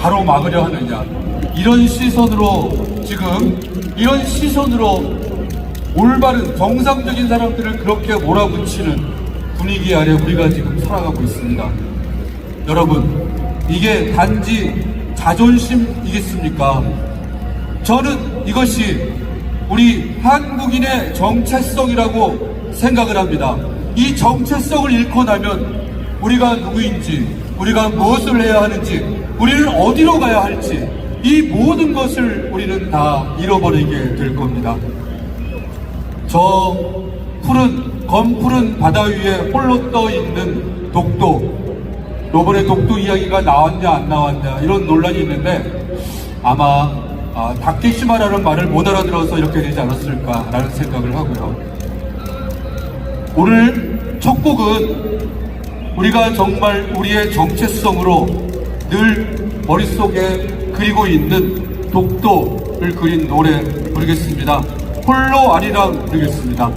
가로막으려 하느냐, 이런 시선으로 올바른 정상적인 사람들을 그렇게 몰아붙이는 분위기 아래 우리가 지금 살아가고 있습니다. 여러분, 이게 단지 자존심이겠습니까? 저는 이것이 우리 한국인의 정체성이라고 생각을 합니다. 이 정체성을 잃고 나면 우리가 누구인지, 우리가 무엇을 해야 하는지, 우리는 어디로 가야 할지, 이 모든 것을 우리는 다 잃어버리게 될 겁니다. 저 검푸른 바다 위에 홀로 떠 있는 독도, 이번에 독도 이야기가 나왔냐 안 나왔냐 이런 논란이 있는데, 아마 다케시마라는 말을 못 알아들어서 이렇게 되지 않았을까라는 생각을 하고요. 오늘 첫 곡은 우리가 정말 우리의 정체성으로 늘 머릿속에 그리고 있는 독도를 그린 노래 부르겠습니다. 홀로 아리랑 부르겠습니다.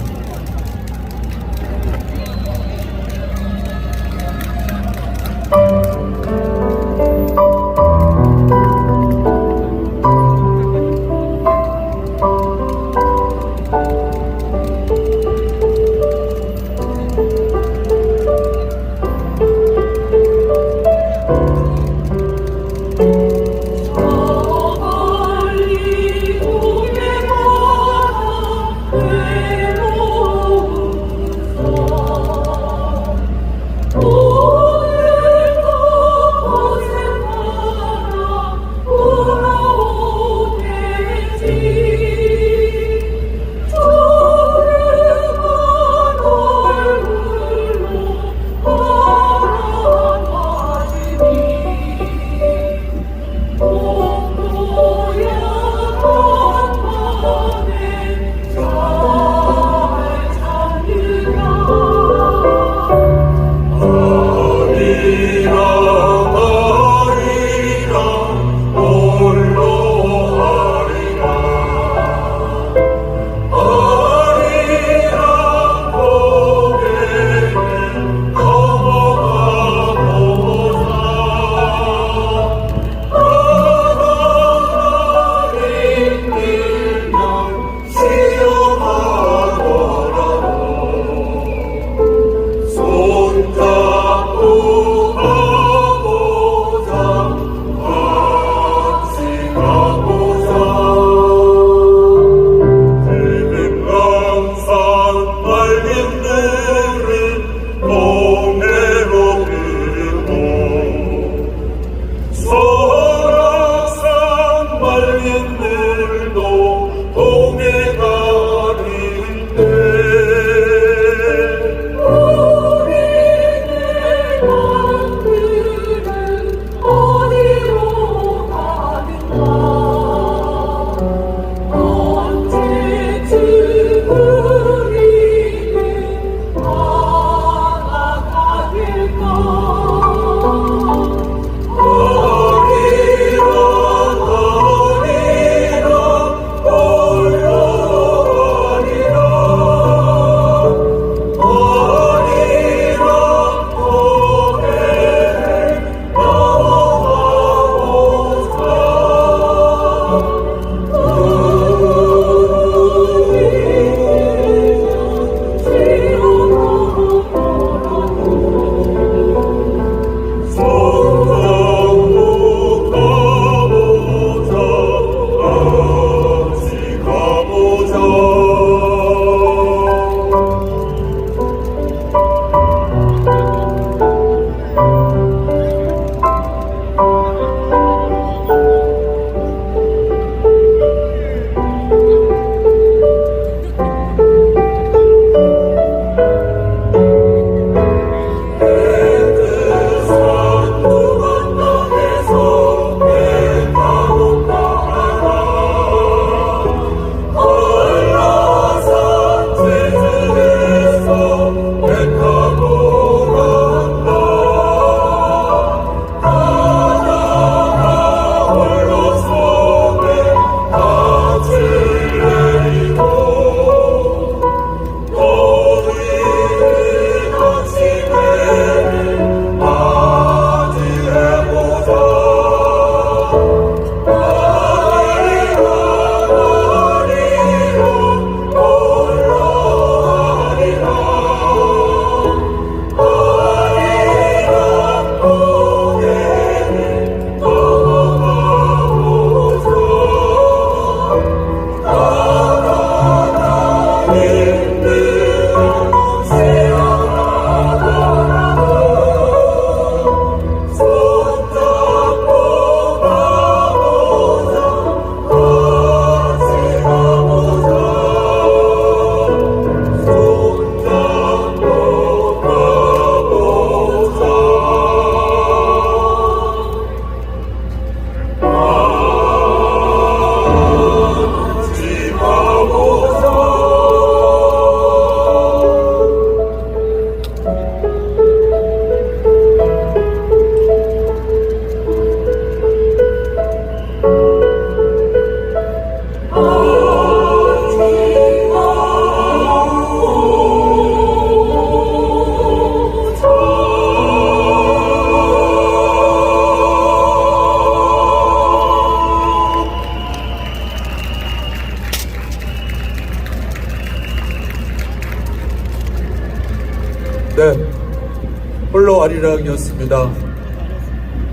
그러하리랑이었습니다.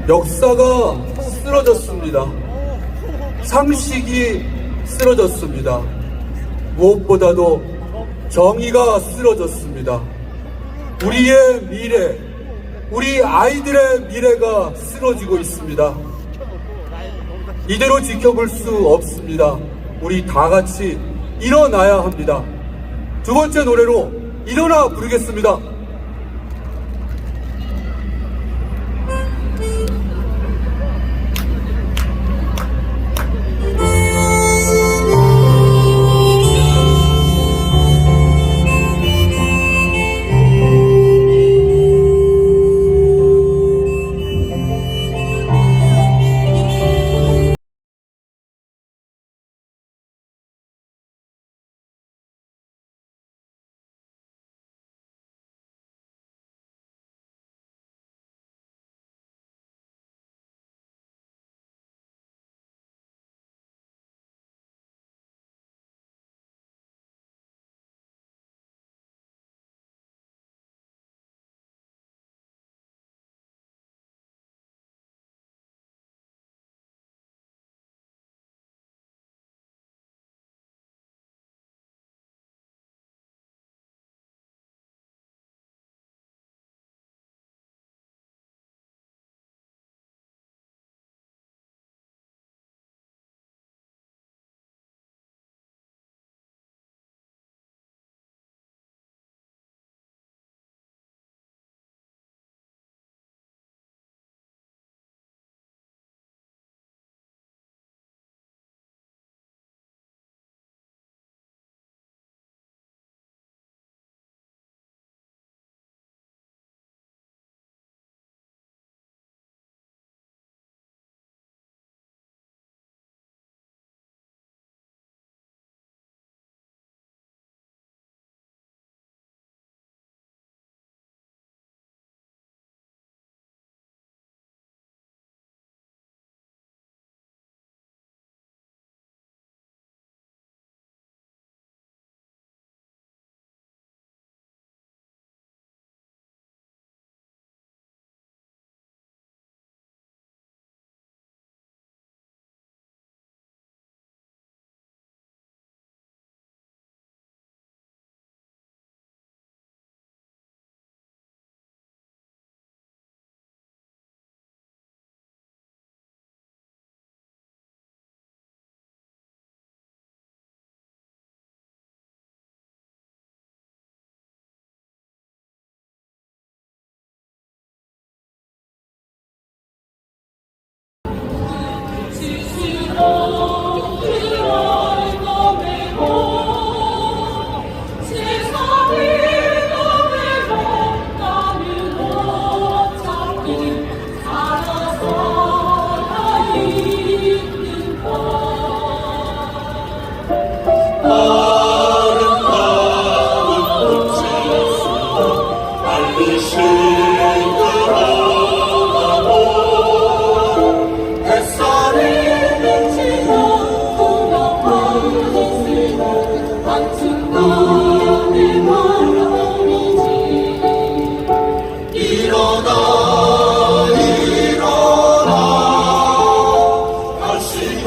역사가 쓰러졌습니다. 상식이 쓰러졌습니다. 무엇보다도 정의가 쓰러졌습니다. 우리의 미래, 우리 아이들의 미래가 쓰러지고 있습니다. 이대로 지켜볼 수 없습니다. 우리 다 같이 일어나야 합니다. 두 번째 노래로 일어나 부르겠습니다.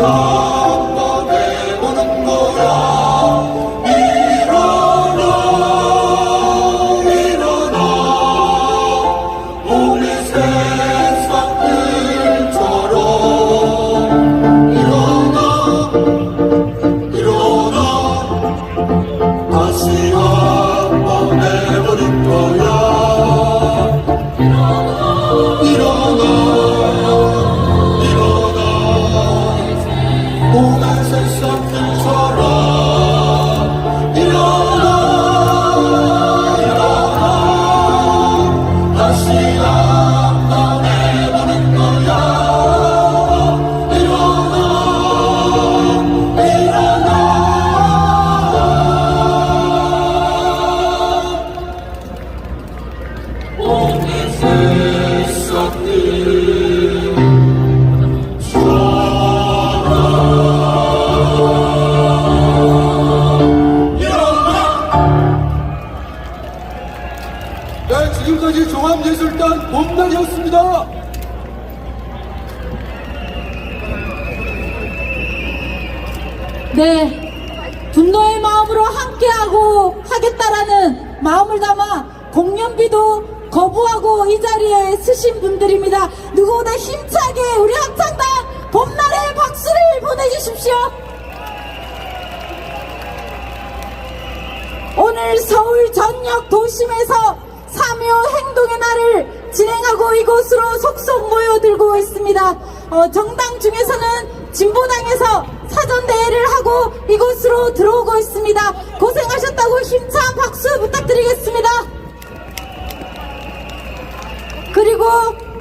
한번 해보는 거야. 네, 분노의 마음으로 함께하고 하겠다라는 마음을 담아 공연비도 거부하고 이 자리에 서신 분들입니다. 누구보다 힘차게 우리 합창단 봄날의 박수를 보내주십시오. 오늘 서울 전역 도심에서 3.15 행동의 날을 진행하고 이곳으로 속속 모여들고 있습니다. 정당 중에서는 진보당에서 사전대회를 하고 이곳으로 들어오고 있습니다. 고생하셨다고 힘찬 박수 부탁드리겠습니다. 그리고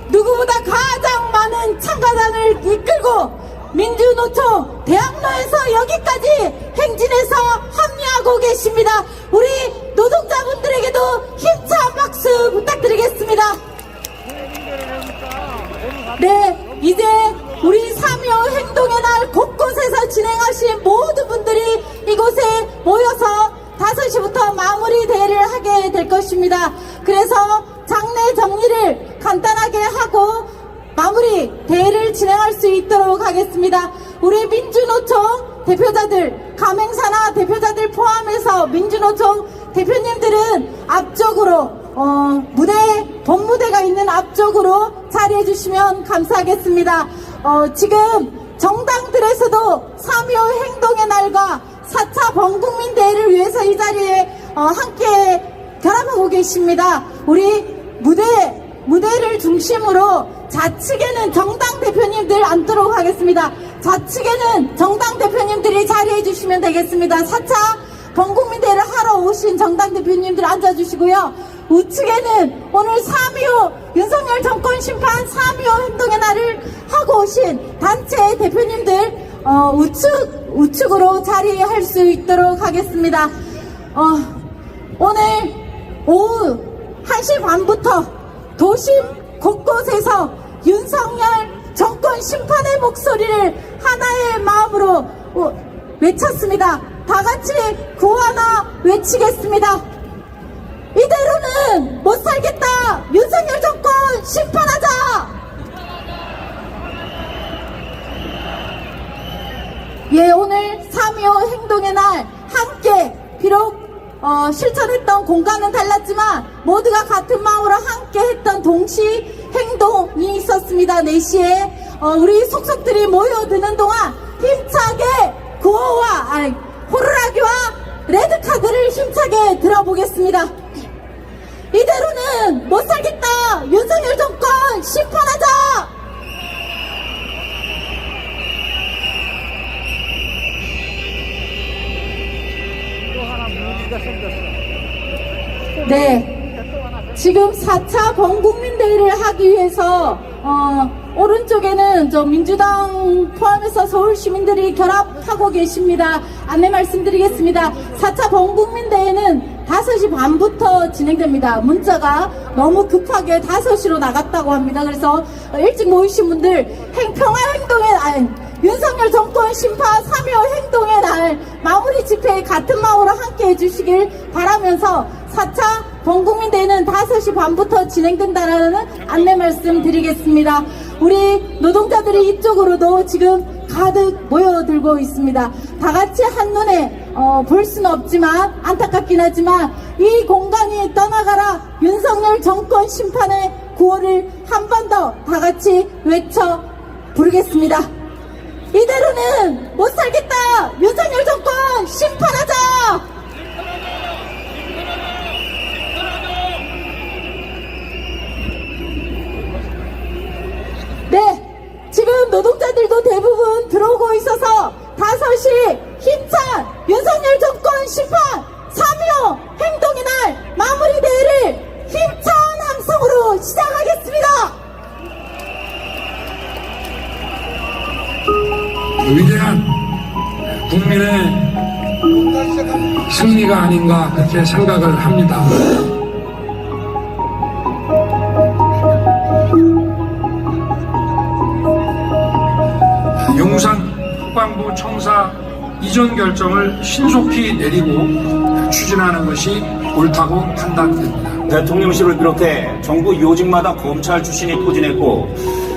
누구보다 가장 많은 참가단을 이끌고 민주노총 대학로에서 여기까지 행진해서 합류하고 계십니다. 우리 노동자분들에게도 힘찬 박수 부탁드리겠습니다. 네, 이제 우리 3.15 행동의 날 곳곳에서 진행하신 모든 분들이 이곳에 모여서 5시부터 마무리 대회를 하게 될 것입니다. 그래서 장례 정리를 간단하게 하고 마무리 대회를 진행할 수 있도록 하겠습니다. 우리 민주노총 대표자들, 가맹사나 대표자들 포함해서 민주노총 대표님들은 앞쪽으로 본무대가 있는 앞쪽으로 자리해 주시면 감사하겠습니다. 지금 정당들에서도 3.15 행동의 날과 4차 범국민대회를 위해서 이 자리에 함께 결합하고 계십니다. 우리 무대를 중심으로 좌측에는 정당 대표님들 앉도록 하겠습니다. 좌측에는 정당 대표님들이 자리해 주시면 되겠습니다. 4차 범국민대회를 하러 오신 정당 대표님들 앉아주시고요. 우측에는 오늘 3.15 윤석열 정권 심판 3.15 행동의 날을 하고 오신 단체 대표님들 우측으로 자리할 수 있도록 하겠습니다. 오늘 오후 1시 반부터 도심 곳곳에서 윤석열 정권 심판의 목소리를 하나의 마음으로 외쳤습니다. 다 같이 구하나 외치겠습니다. 이대로는 못 살겠다. 윤석열 정권 심판하자. 예, 오늘 3.15 행동의 날 함께 비록 실천했던 공간은 달랐지만 모두가 같은 마음으로 함께 했던 동시 행동이 있었습니다. 4시에 우리 속속들이 모여드는 동안 힘차게 구호와 호루라기와 레드카드를 힘차게 들어보겠습니다. 이대로는 못 살겠다. 윤석열 정권 심판하자. 네, 지금 4차 범국민대회를 하기 위해서 오른쪽에는 민주당 포함해서 서울 시민들이 결합하고 계십니다. 안내 말씀드리겠습니다. 4차 범국민대회는 5시 반부터 진행됩니다. 문자가 너무 급하게 5시로 나갔다고 합니다. 그래서 일찍 모이신 분들 평화행동의 윤석열 정권 심판 3.15 행동의 날 마무리 집회에 같은 마음으로 함께 해주시길 바라면서 4차 범국민대회는 5시 반부터 진행된다는 안내 말씀 드리겠습니다. 우리 노동자들이 이쪽으로도 지금 가득 모여들고 있습니다. 다 같이 한눈에 볼 수는 없지만 안타깝긴 하지만 이 공간이 떠나가라 윤석열 정권 심판의 구호를 한 번 더 다 같이 외쳐 부르겠습니다. 이대로는 못 살겠다. 윤석열 정권 심판하자. 네, 지금 노동자들도 대부분 들어오고 있어서 5시 힘찬 윤석열 정권 심판 3.15 행동의 날 마무리 대회를 힘찬 함성으로 시작하겠습니다. 위대한 국민의 승리가 아닌가 그렇게 생각을 합니다. 용산 국방부 청사 이전 결정을 신속히 내리고 추진하는 것이 옳다고 판단됩니다. 대통령실을 비롯해 정부 요직마다 검찰 출신이 포진했고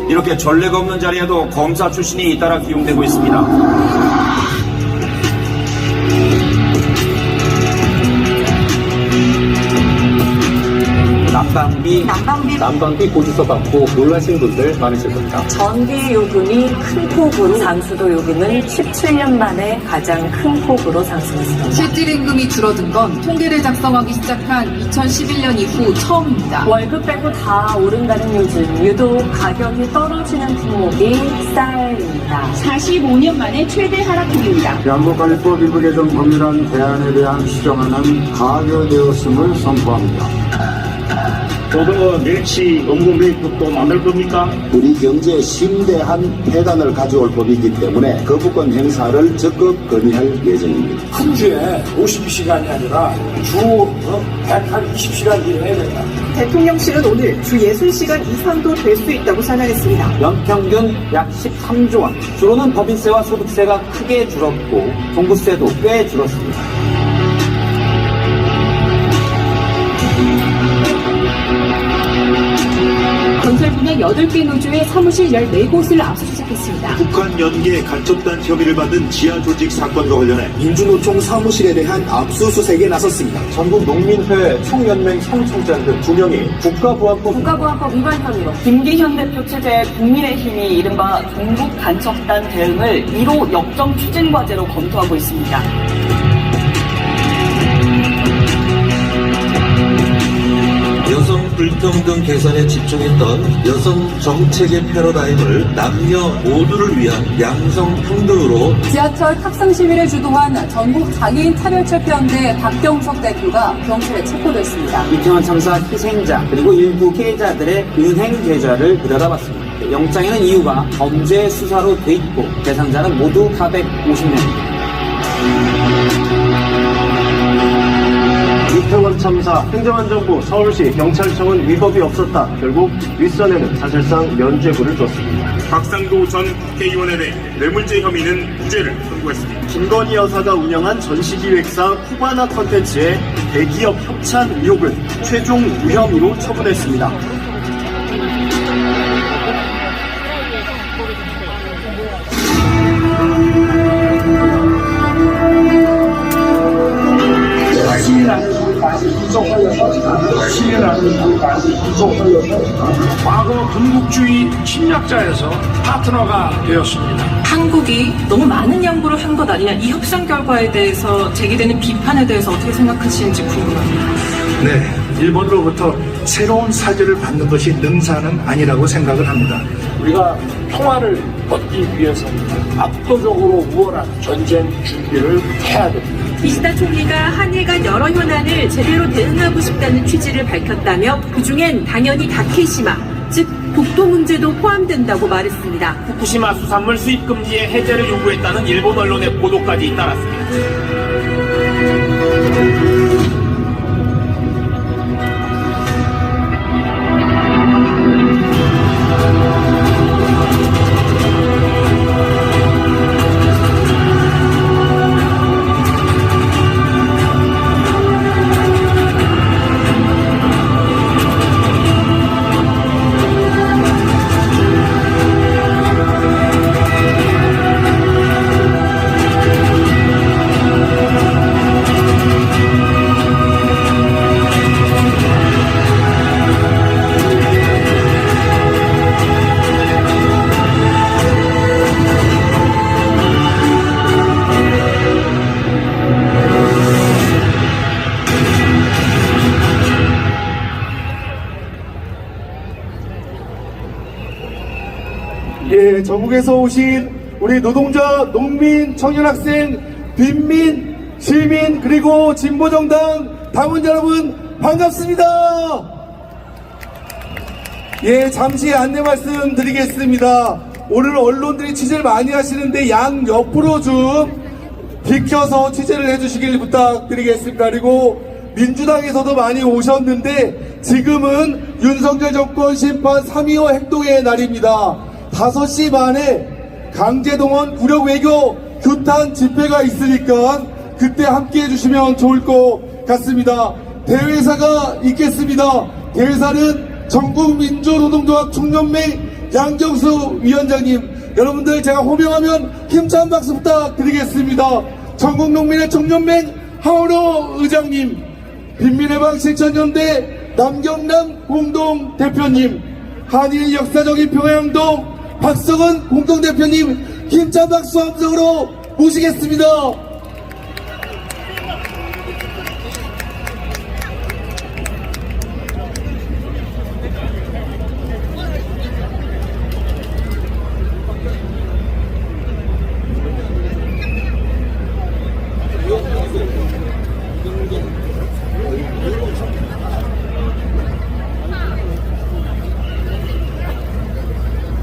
이렇게 전례가 없는 자리에도 검사 출신이 잇따라 기용되고 있습니다. 난방비 보조서 받고 놀라신 분들 많으실 겁니다. 전기 요금이 큰 폭으로 상수도 요금은 17년 만에 가장 큰 폭으로 상승했습니다. 실질 임금이 줄어든 건 통계를 작성하기 시작한 2011년 이후 처음입니다. 월급 빼고 다 오른다는 요즘 유독 가격이 떨어지는 품목이 쌀입니다. 45년 만에 최대 하락폭입니다. 양국관리법 일부 개정 법률안 대안에 대한 시정안은 가결되었음을 선포합니다. 고등어, 멸치, 원고 매입법도 만들 겁니까? 우리 경제에 심대한 폐단을 가져올 법이기 때문에 거부권 행사를 적극 건의할 예정입니다. 한 주에 52시간이 아니라 주 120시간 일을 해야 된다. 대통령실은 오늘 주 60시간 이상도 될 수 있다고 선언했습니다. 연평균 약 13조 원. 주로는 법인세와 소득세가 크게 줄었고 종부세도 꽤 줄었습니다. 건설 분야 8개 노조의 사무실 14곳을 압수수색했습니다. 북한 연계 간첩단 혐의를 받는 지하 조직 사건과 관련해 민주노총 사무실에 대한 압수수색에 나섰습니다. 전국 농민회 총연맹 총총장 등 2명이 국가보안법 위반 혐의로 김기현 대표 체제의 국민의힘이 이른바 종북 간첩단 대응을 1호 역점 추진 과제로 검토하고 있습니다. 여성 불평등 개선에 집중했던 여성 정책의 패러다임을 남녀 모두를 위한 양성평등으로 지하철 탑승 시위를 주도한 전국 장애인 차별철폐연대 박경석 대표가 경찰에 체포됐습니다. 이태원 참사 희생자 그리고 일부 피해자들의 은행 계좌를 들여다봤습니다. 영장에는 이유가 범죄 수사로 돼 있고 대상자는 모두 450명입니다. 이태원 참사 행정안전부 서울시 경찰청은 위법이 없었다. 결국 윗선에는 사실상 면죄부를 줬습니다. 박상도 전 국회의원에 대해 뇌물죄 혐의는 무죄를 선고했습니다. 김건희 여사가 운영한 전시기획사 쿠바나 컨텐츠의 대기업 협찬 의혹을 최종 무혐의로 처분했습니다. 과거 군국주의 침략자에서 파트너가 되었습니다. 한국이 너무 많은 양보를 한 것 아니냐, 이 협상 결과에 대해서 제기되는 비판에 대해서 어떻게 생각하시는지 궁금합니다. 네, 일본으로부터 새로운 사죄를 받는 것이 능사는 아니라고 생각을 합니다. 우리가 평화를 얻기 위해서 압도적으로 우월한 전쟁 준비를 해야 됩니다. 기시다 총리가 한일 간 여러 현안을 제대로 대응하고 싶다는 취지를 밝혔다며 그중엔 당연히 다케시마, 즉 독도 문제도 포함된다고 말했습니다. 후쿠시마 수산물 수입 금지의 해제를 요구했다는 일본 언론의 보도까지 잇따랐습니다. 예, 전국에서 오신 우리 노동자, 농민, 청년학생, 빈민, 시민, 그리고 진보정당 당원자 여러분 반갑습니다. 예, 잠시 안내 말씀 드리겠습니다. 오늘 언론들이 취재를 많이 하시는데 양 옆으로 좀 비켜서 취재를 해주시길 부탁드리겠습니다. 그리고 민주당에서도 많이 오셨는데 지금은 윤석열 정권 심판 3.25 행동의 날입니다. 5시 반에 강제동원 구력 외교 규탄 집회가 있으니까 그때 함께 해주시면 좋을 것 같습니다. 대회사가 있겠습니다. 대회사는 전국민주노동조합 총연맹 양경수 위원장님, 여러분들 제가 호명하면 힘찬 박수 부탁드리겠습니다. 전국농민의 총연맹 하은호 의장님, 빈민해방 실천연대 남경남 공동대표님, 한일 역사적인 평화행동 박성은 공동대표님 힘찬 박수 함성으로 모시겠습니다.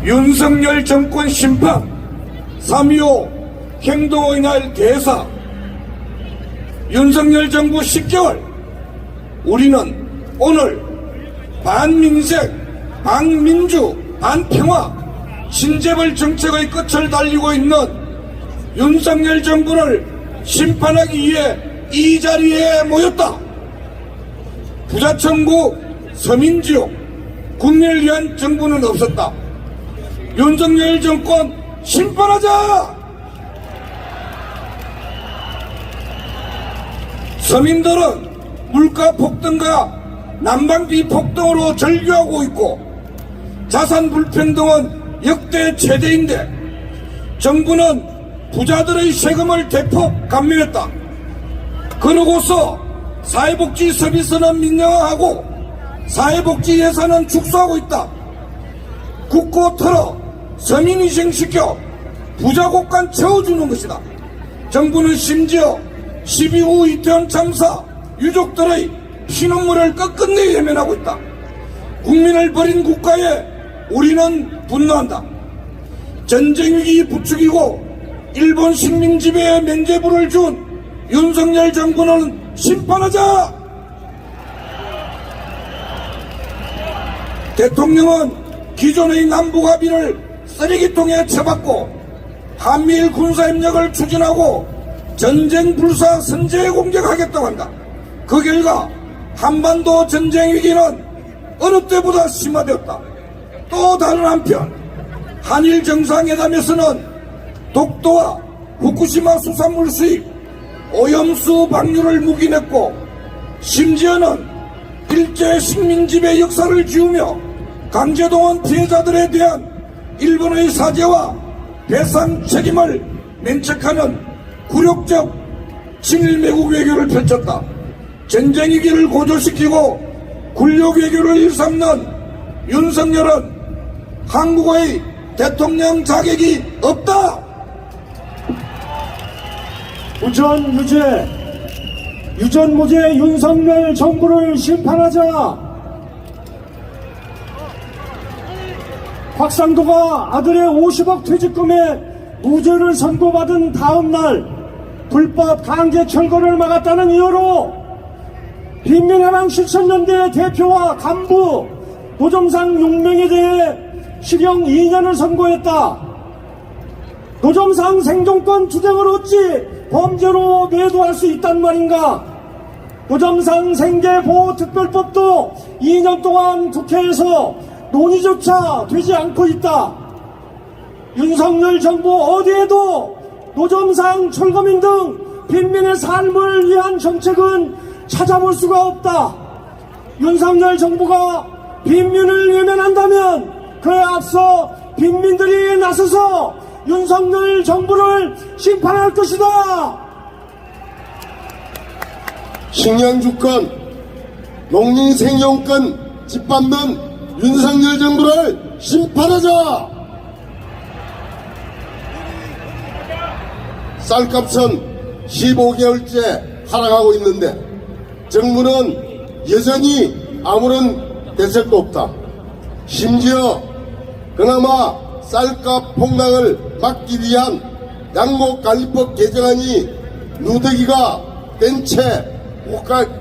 윤석열 정권 심판 3.25 행동의 날 대사 윤석열 정부 10개월 우리는 오늘 반민생, 반민주, 반평화 신재벌 정책의 끝을 달리고 있는 윤석열 정부를 심판하기 위해 이 자리에 모였다. 부자천국, 서민지옥, 국민을 위한 정부는 없었다. 윤석열 정권 심판하자! 서민들은 물가 폭등과 난방비 폭등으로 절규하고 있고 자산 불평등은 역대 최대인데 정부는 부자들의 세금을 대폭 감면했다. 그러고서 사회복지 서비스는 민영화하고 사회복지 예산은 축소하고 있다. 국고 털어 서민 희생시켜 부자국간 채워주는 것이다. 정부는 심지어 12후 이태원 참사 유족들의 피눈물을 끝끝내 외면하고 있다. 국민을 버린 국가에 우리는 분노한다. 전쟁위기 부추기고 일본 식민 지배에 면죄부를 준 윤석열 정부는 심판하자! 대통령은 기존의 남북합의를 쓰레기통에 쳐박고 한미일 군사협력을 추진하고 전쟁 불사 선제 공격하겠다고 한다. 그 결과 한반도 전쟁 위기는 어느 때보다 심화되었다. 또 다른 한편 한일 정상회담에서는 독도와 후쿠시마 수산물 수입, 오염수 방류를 묵인했고 심지어는 일제 식민지배 역사를 지우며 강제동원 피해자들에 대한 일본의 사죄와 배상 책임을 면책하는 굴욕적 친일매국 외교를 펼쳤다. 전쟁 위기를 고조시키고 굴욕 외교를 일삼는 윤석열은 한국의 대통령 자격이 없다. 유전무죄 윤석열 정부를 심판하자. 곽상도가 아들의 50억 퇴직금에 무죄를 선고받은 다음 날 불법 강제 철거를 막았다는 이유로 빈민해방 실천연대 대표와 간부 노점상 6명에 대해 실형 2년을 선고했다. 노점상 생존권 투쟁을 어찌 범죄로 매도할 수 있단 말인가? 노점상 생계보호특별법도 2년 동안 국회에서 논의조차 되지 않고 있다. 윤석열 정부 어디에도 노점상 철거민 등 빈민의 삶을 위한 정책은 찾아볼 수가 없다. 윤석열 정부가 빈민을 외면한다면 그에 앞서 빈민들이 나서서 윤석열 정부를 심판할 것이다. 식량주권, 농민생존권 짓밟는 윤석열 정부를 심판하자! 쌀값은 15개월째 하락하고 있는데 정부는 여전히 아무런 대책도 없다. 심지어 그나마 쌀값 폭락을 막기 위한 양곡관리법 개정안이 누더기가 된 채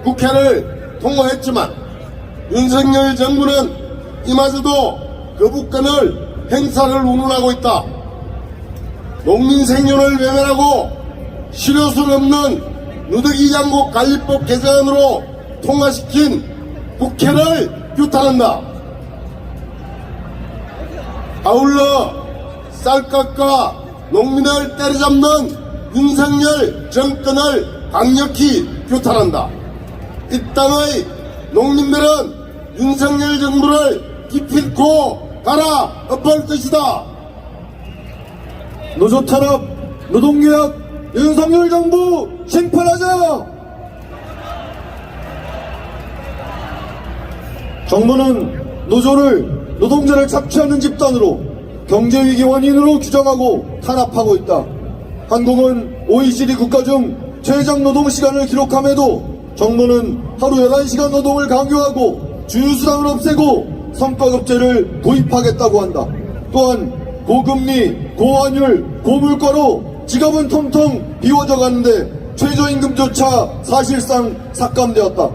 국회를 통과했지만 윤석열 정부는 이마저도 거부권을 행사를 운운하고 있다. 농민 생존을 외면하고 실효성 없는 누더기 양곡관리법 개정안으로 통과시킨 국회를 규탄한다. 아울러 쌀값과 농민을 때려잡는 윤석열 정권을 강력히 규탄한다. 이 땅의 농민들은 윤석열 정부를 기필코 갈아엎을 것이다. 노조 탄압, 노동개혁, 윤석열 정부 심판하자. 정부는 노조를 노동자를 착취하는 집단으로 경제위기 원인으로 규정하고 탄압하고 있다. 한국은 OECD 국가 중 최장 노동시간을 기록함에도 정부는 하루 11시간 노동을 강요하고 주휴수당을 없애고 성과급제를 도입하겠다고 한다. 또한 고금리, 고환율, 고물가로 지갑은 통통 비워져 가는데 최저임금조차 사실상 삭감되었다.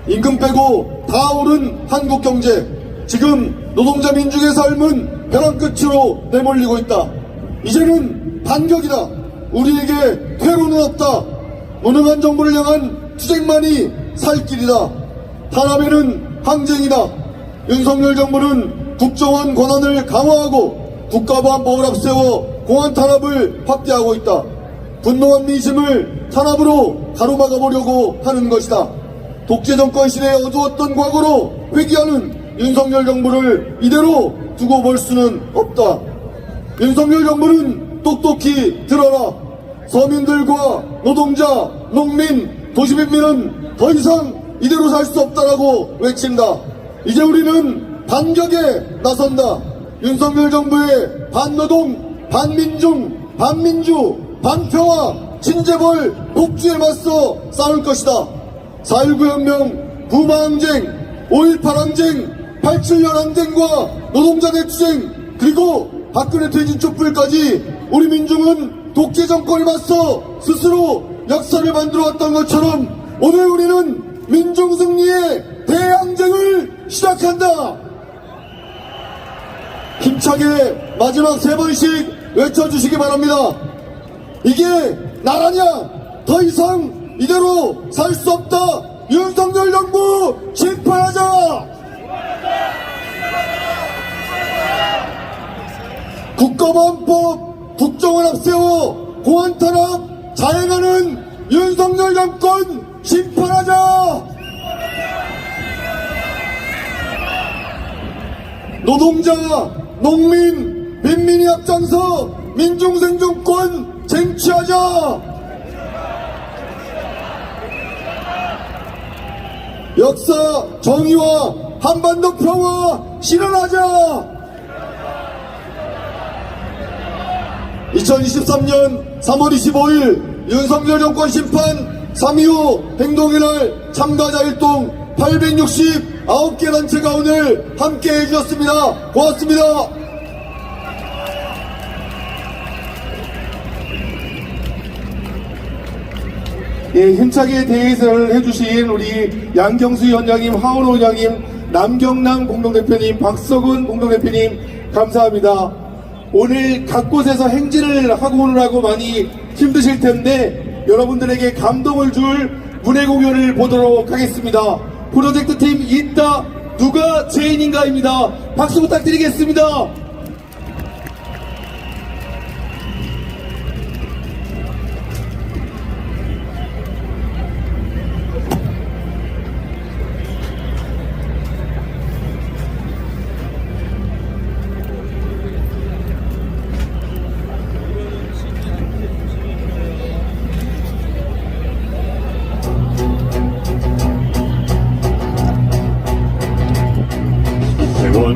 임금 빼고 다 오른 한국 경제, 지금 노동자 민중의 삶은 벼랑 끝으로 내몰리고 있다. 이제는 반격이다. 우리에게 퇴로는 없다. 무능한 정부를 향한 투쟁만이 살 길이다. 탄압에는 항쟁이다. 윤석열 정부는 국정원 권한을 강화하고 국가보안법을 앞세워 공안 탄압을 확대하고 있다. 분노한 민심을 탄압으로 가로막아보려고 하는 것이다. 독재 정권 시대에 어두웠던 과거로 회귀하는 윤석열 정부를 이대로 두고 볼 수는 없다. 윤석열 정부는 똑똑히 들어라. 서민들과 노동자, 농민, 도시민은 더 이상 이대로 살 수 없다라고 외친다. 이제 우리는 반격에 나선다. 윤석열 정부의 반노동, 반민중, 반민주, 반평화, 진재벌, 복주에 맞서 싸울 것이다. 4.19 혁명, 부마항쟁, 5.18 항쟁, 87년 항쟁과 노동자 대투쟁, 그리고 박근혜 퇴진 촛불까지 우리 민중은 독재 정권에 맞서 스스로 역사를 만들어왔던 것처럼 오늘 우리는 민중 승리의 대항쟁을 시작한다. 힘차게 마지막 3번씩 외쳐주시기 바랍니다. 이게 나라냐? 더 이상 이대로 살 수 없다. 윤석열 정부 심판하자. 국가보안법, 국정원 앞세워 공안 탄압 자행하는 윤석열 정권 심판하자. 노동자, 농민, 민민이 앞장서 민중생존권 쟁취하자. 역사 정의와 한반도 평화 실현하자. 2023년 3월 25일 윤석열 정권 심판 3.25 행동의 날 참가자 일동 869개 단체가 오늘 함께 해주셨습니다. 고맙습니다. 예, 힘차게 대회의를 해주신 우리 양경수 위원장님, 하원호 위원장님, 남경남 공동대표님, 박석훈 공동대표님 감사합니다. 오늘 각 곳에서 행진을 하고 오느라고 많이 힘드실 텐데 여러분들에게 감동을 줄 문예 공연을 보도록 하겠습니다. 프로젝트 팀 있다 누가 죄인인가입니다. 박수 부탁드리겠습니다.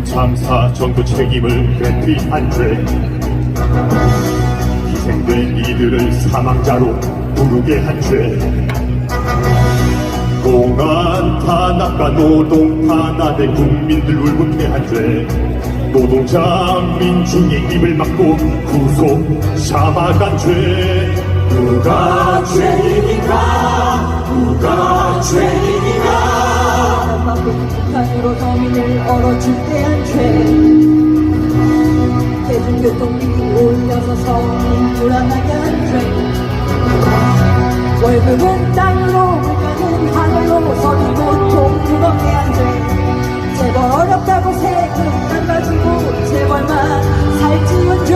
참사 정부 책임을 회피한 죄, 희생된 이들을 사망자로 부르게 한 죄, 공안 탄압과 노동 탄압에 국민들 울분케 한 죄, 노동자 민중의 입을 막고 구속 잡아간 죄. 누가 죄인인가? 누가 죄인인가? 북한으로 서민을 얼어죽게 한 죄, 대중교통비를 올려서 서민 불안하게 한 죄, 월급은 땅으로 물가는 하늘로 서리고 통 무겁게 한 죄, 재벌 어렵다고 세금 깎아주고 재벌만 살찌운 죄.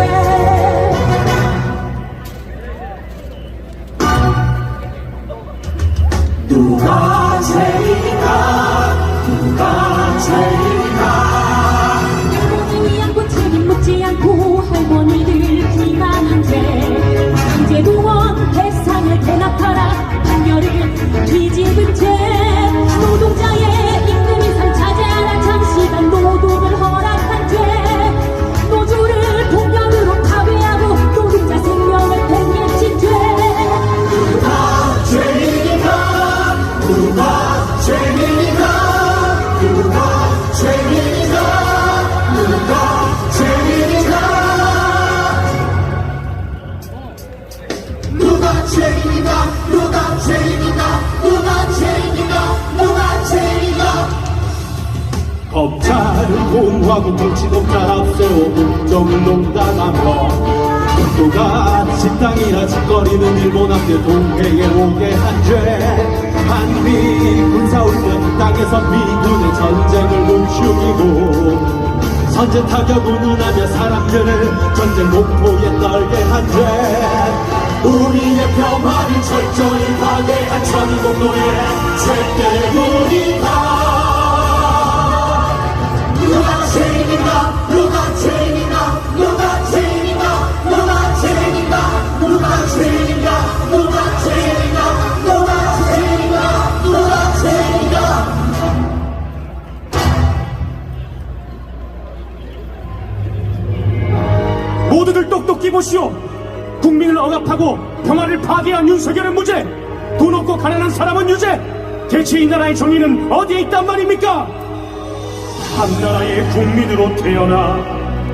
누가 죄인인가? 누가 법차를 공부하고 정치독자 앞세워 국정농단한 것 국도가 식당이나 짓거리는 일본 함대 동해에 오게 한 죄 한미 군사훈련 땅에서 미군의 전쟁을 멈추기고 선제 타격 운운하며 사람들을 전쟁 공포에 떨게 한 죄 우리의 평화를 철저히 파괴한 천공노예 죄때문이다. 누가 죄인인가 누가 죄인인가 누가 죄인인가 누가 죄인인가 누가 죄인인가 누가 죄인인가 누가 죄인인가 누가 죄인인가 모두들 똑똑히 보시오. 국민을 억압하고 평화를 파괴한 윤석열은 무죄, 돈 없고 가난한 사람은 유죄. 대체 이 나라의 정의는 어디에 있단 말입니까? 한 나라의 국민으로 태어나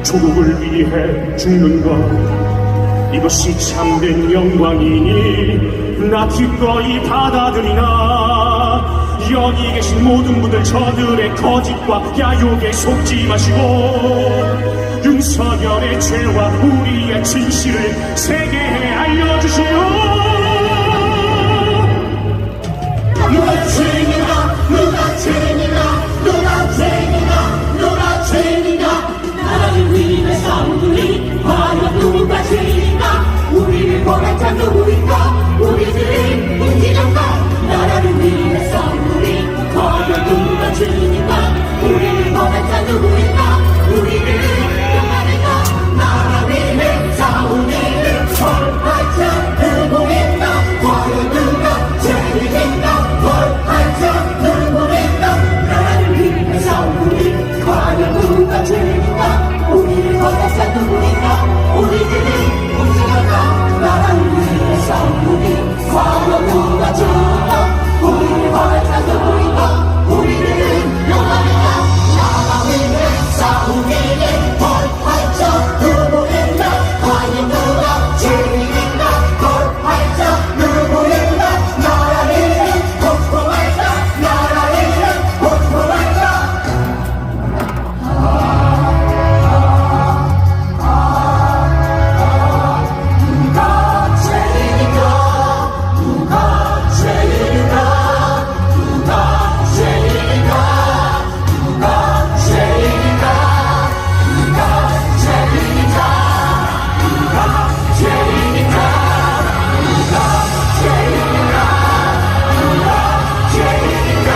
조국을 위해 죽는 것, 이것이 참된 영광이니 나 기꺼이 받아들이나 여기 계신 모든 분들 저들의 거짓과 야욕에 속지 마시고 윤석열의 죄와 우리의 진실을 세계에 알려주시오. 누가 죄인인가 누가 죄인인가 누가 죄인인가 누가 죄인인가 나라를 위해 싸운 우리 과연 누가 죄인인가 우리를 보낸 자 누구인가 우리들을 움직였다 나라를 위해 싸운 우리 과연 누가 죄인인가 우리를 보낸 자 누구인가 우리를 용납했다 나라 위해 싸운 우리를 벌받자 누구인가 과연 누가 죄인인가 벌받자 누구인가 나라를 위해 싸운 우리 과연 누가 죄인인가 우리를 보낸 자 누구인가 우리들을 움직였다 나라를 위해 싸운 우리 과연 누가 죄인인가 우리를 보낸 자 누구인가 우리들을 용납했다 나라 위해 싸운 우리를 벌받자 누구인가 과연 누가 죄인인가 벌받자 누구인가 나라를 복종할까 나라를 복종할까 누가 죄인인가 누가 죄인인가 누가 죄인인가 누가 죄인인가 누가 죄인인가 누가 죄인인가 누가 죄인인가 누가 죄인인가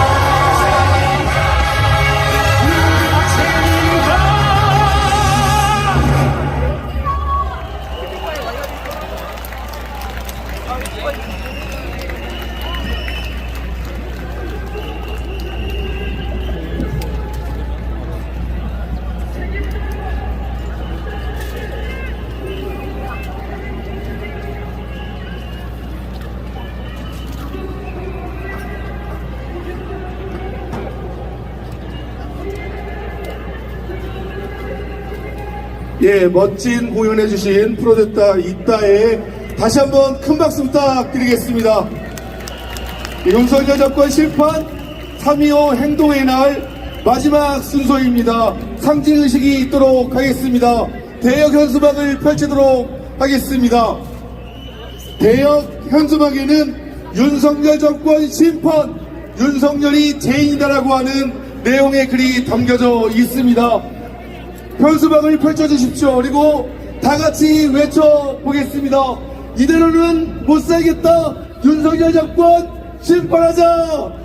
예, 멋진 공연해주신 프로젝터 이따에 다시 한번 큰 박수 부탁드리겠습니다. 윤석열 정권 심판 3.25 행동의 날 마지막 순서입니다. 상징의식이 있도록 하겠습니다. 대역 현수막을 펼치도록 하겠습니다. 대역 현수막에는 윤석열 정권 심판, 윤석열이 죄인이다라고 하는 내용의 글이 담겨져 있습니다. 현수막을 펼쳐주십시오. 그리고 다같이 외쳐보겠습니다. 이대로는 못살겠다. 윤석열 정권 심판하자.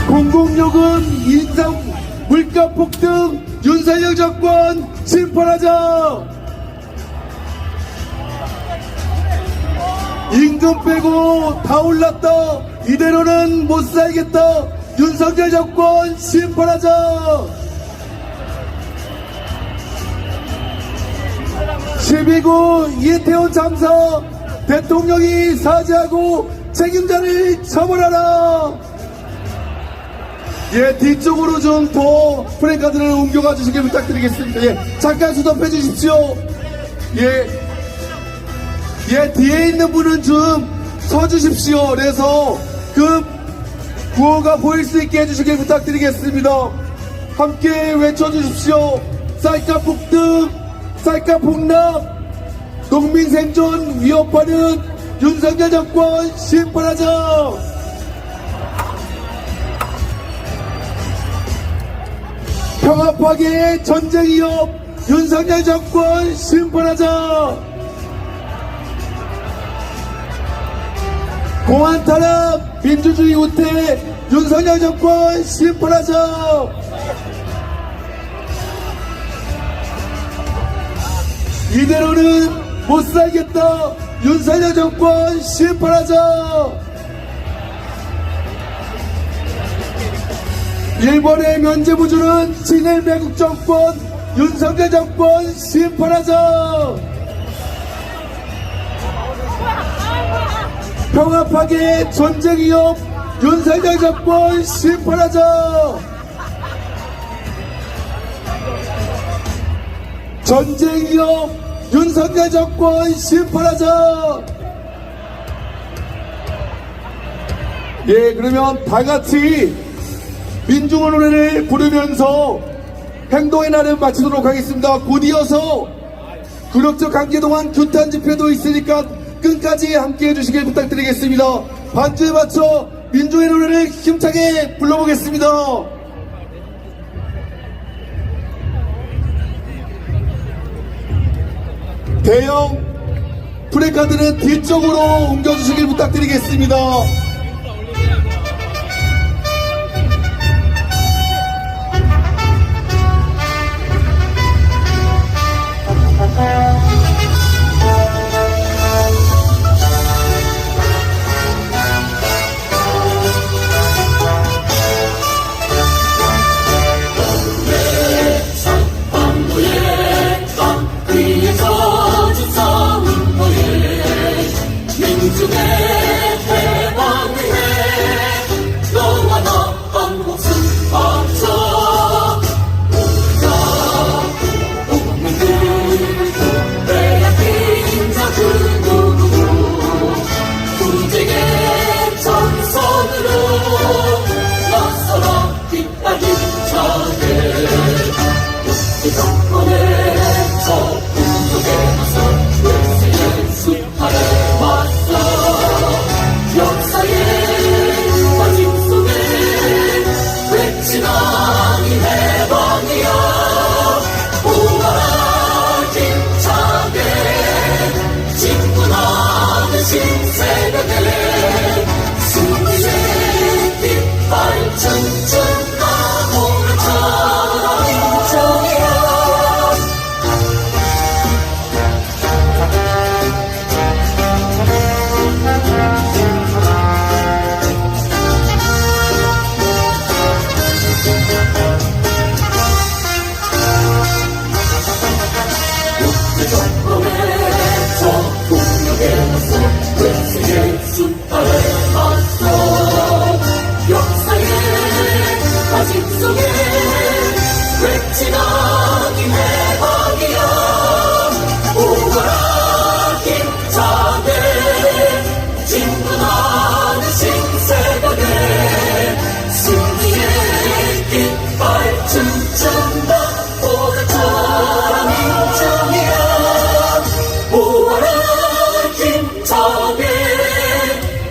공공요금 인상, 물가 폭등, 윤석열 정권 심판하자. 임금 빼고 다 올랐다. 이대로는 못 살겠다. 윤석열 정권 심판하자. 12구 이태원 참사 대통령이 사죄하고 책임자를 처벌하라. 예, 뒤쪽으로 좀 더 프랭카드를 옮겨가 주시길 부탁드리겠습니다. 예, 잠깐 수답해 주십시오. 예. 예, 뒤에 있는 분은 좀 서주십시오. 그래서 그 구호가 보일 수 있게 해주시길 부탁드리겠습니다. 함께 외쳐주십시오. 쌀값 폭등, 쌀값 폭락, 농민 생존 위협하는 윤석열 정권 심판하자. 평화 파괴의 전쟁 위협 윤석열 정권 심판하자. 공안 탄압 민주주의 후퇴 윤석열 정권 심판하자. 이대로는 못 살겠다 윤석열 정권 심판하자. 일본의 면제부주는 친일 매국 정권 윤석열 정권 심판하자. 평화 파괴 전쟁 위협 윤석열 정권 심판하자. 전쟁 위협 윤석열 정권 심판하자. 예, 그러면 다 같이 민중의 노래를 부르면서 행동의 날을 마치도록 하겠습니다. 곧 이어서 굴욕적 강제 동안 규탄 집회도 있으니까 끝까지 함께 해주시길 부탁드리겠습니다. 반주에 맞춰 민중의 노래를 힘차게 불러보겠습니다. 대형 프레카드는 뒤쪽으로 옮겨주시길 부탁드리겠습니다.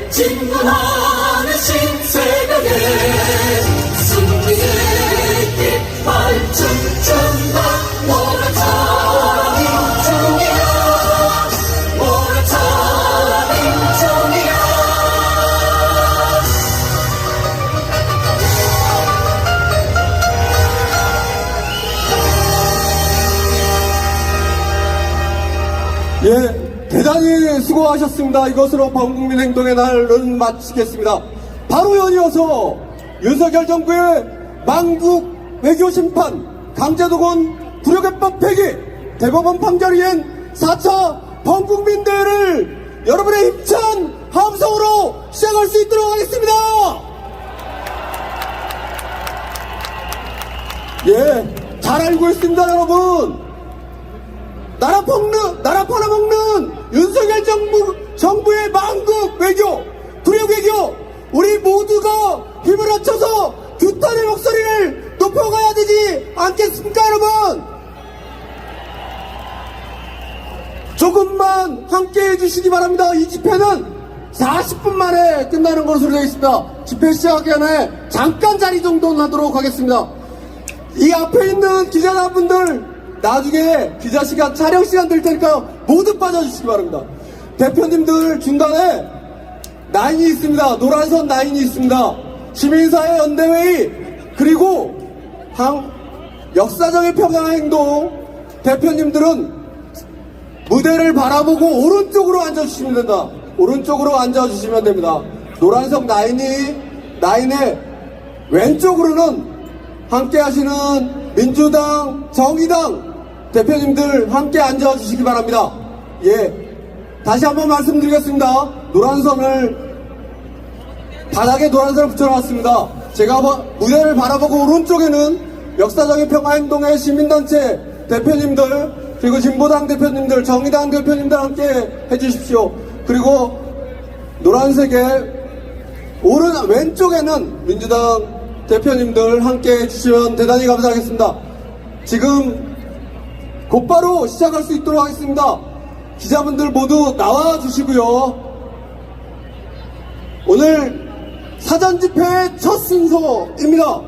진군하는 신세계에 승리의 깃발 춤춘다. 몰아쳐라 민중이야, 몰아쳐라 민중이야. 예, 대단히 수고하셨습니다. 이것으로 범국민 행동의 날은 마치겠습니다. 바로 연이어서 윤석열 정부의 망국 외교 심판, 강제동원 불효개법 폐기, 대법원 판결 이행 4차 범국민 대회를 여러분의 힘찬 함성으로 시작할 수 있도록 하겠습니다. 예, 잘 알고 있습니다, 여러분. 나라 팔아먹는 윤석열 정부의 망국 외교, 굴욕 외교, 우리 모두가 힘을 합쳐서 규탄의 목소리를 높여가야 되지 않겠습니까, 여러분? 조금만 함께 해주시기 바랍니다. 이 집회는 40분 만에 끝나는 것으로 되어 있습니다. 집회 시작하기 전에 잠깐 자리 정도는 하도록 하겠습니다. 이 앞에 있는 기자분들 나중에 기자 시간, 촬영 시간 될 테니까 모두 빠져주시기 바랍니다. 대표님들 중간에 라인이 있습니다. 노란선 라인이 있습니다. 시민사회 연대회의 그리고 역사적인 평화행동 대표님들은 무대를 바라보고 오른쪽으로 앉아주시면 된다. 오른쪽으로 앉아주시면 됩니다. 노란색 라인의 왼쪽으로는 함께 하시는 민주당, 정의당 대표님들 함께 앉아주시기 바랍니다. 예. 다시 한번 말씀드리겠습니다. 바닥에 노란선을 붙여놨습니다. 제가 무대를 바라보고 오른쪽에는 역사적인 평화행동의 시민단체 대표님들, 그리고 진보당 대표님들, 정의당 대표님들 함께 해주십시오. 그리고 노란색의 왼쪽에는 민주당 대표님들 함께 해주시면 대단히 감사하겠습니다. 지금 곧바로 시작할 수 있도록 하겠습니다. 기자분들 모두 나와주시고요. 오늘 사전집회의 첫 순서입니다.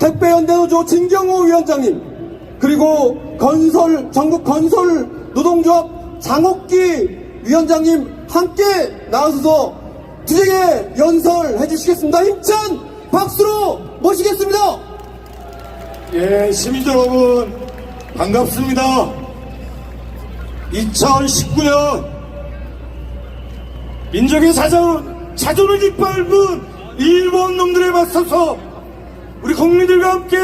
택배연대노조 진경호 위원장님, 그리고 전국 건설 노동조합 장옥기 위원장님 함께 나와서 투쟁에 연설해 주시겠습니다. 힘찬 박수로 모시겠습니다. 예, 시민 여러분 반갑습니다. 2019년 민족의 자존을 짓밟은 일본 놈들에 맞서서 우리 국민들과 함께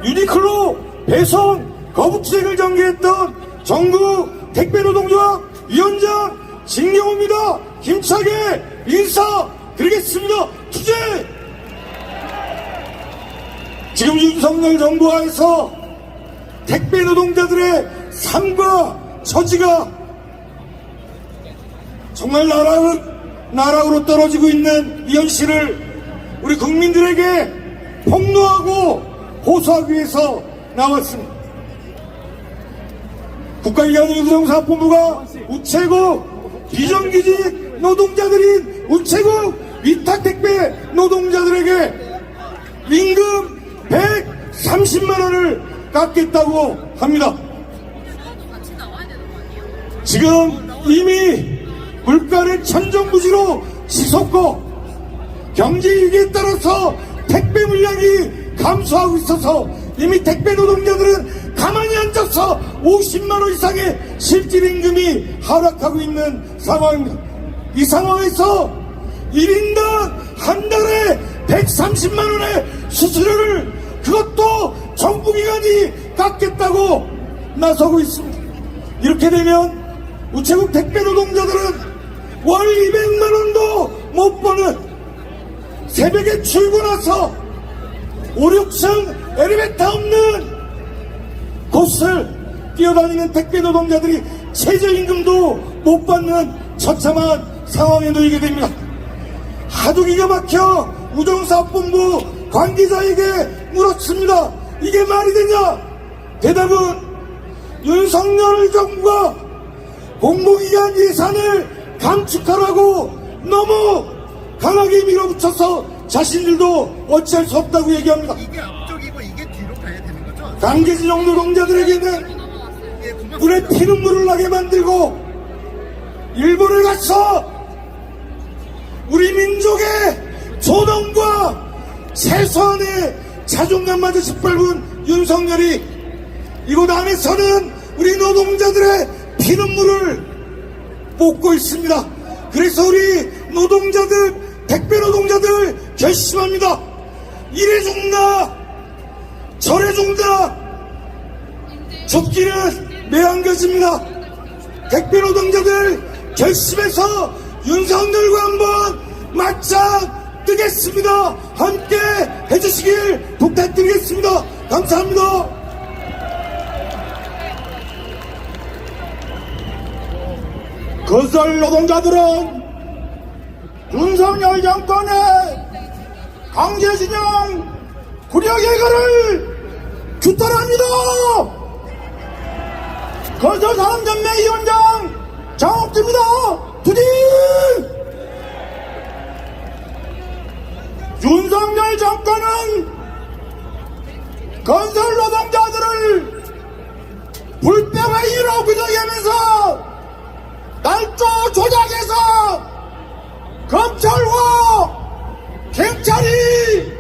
유니클로 배송 거부투쟁을 전개했던 전국 택배노동조합 위원장 진경호입니다. 힘차게 인사드리겠습니다. 투쟁! 지금 윤석열 정부 하에서 택배노동자들의 삶과 처지가 정말 나락으로 떨어지고 있는 이 현실을 우리 국민들에게 폭로하고 호소하기 위해서 나왔습니다. 국가기관인 유정사업본부가 우체국 비정규직 노동자들인 우체국 위탁택배 노동자들에게 임금 130만원을 깎겠다고 합니다. 지금 이미 물가는 천정부지로 치솟고 경제위기에 따라서 택배 물량이 감소하고 있어서 이미 택배 노동자들은 가만히 앉아서 50만원 이상의 실질 임금이 하락하고 있는 상황입니다. 이 상황에서 1인당 한 달에 130만원의 수수료를 그것도 정부기관이 깎겠다고 나서고 있습니다. 이렇게 되면 우체국 택배 노동자들은 월 200만원도 못 버는 새벽에 출근해서 5, 6층 엘리베이터 없는 곳을 뛰어다니는 택배 노동자들이 최저임금도 못 받는 처참한 상황에 놓이게 됩니다. 하도 기가 막혀 우정사업본부 관계자에게 물었습니다. 이게 말이 되냐? 대답은 윤석열 정부가 공공기관 예산을 감축하라고 너무 강하게 밀어붙여서 자신들도 어찌할 수 없다고 얘기합니다. 이게 앞쪽이고 이게 뒤로 가야 되는 거죠? 강제징용 노동자들에게는 눈에 피눈물을 나게 만들고 일본에 가서 우리 민족의 존엄과 최소한의 자존감마저 짓밟은 윤석열이 이곳 안에서는 우리 노동자들의 피눈물을 뽑고 있습니다. 그래서 우리 노동자들, 택배 노동자들 결심합니다. 이래 죽나 저래 죽나 죽기는 매한가지입니다. 택배 노동자들 결심해서 윤석열과 한번 맞짱 뜨겠습니다. 함께 해주시길 부탁드리겠습니다. 감사합니다. 건설 노동자들은 윤석열 정권의 강제징용 구력예가를 규탄합니다. 건설산업연맹위원장 장옥주입니다. 투쟁! 윤석열 정권은 건설 노동자들을 불법의 이유로 규정하면서 날조 조작해서 검찰과 경찰이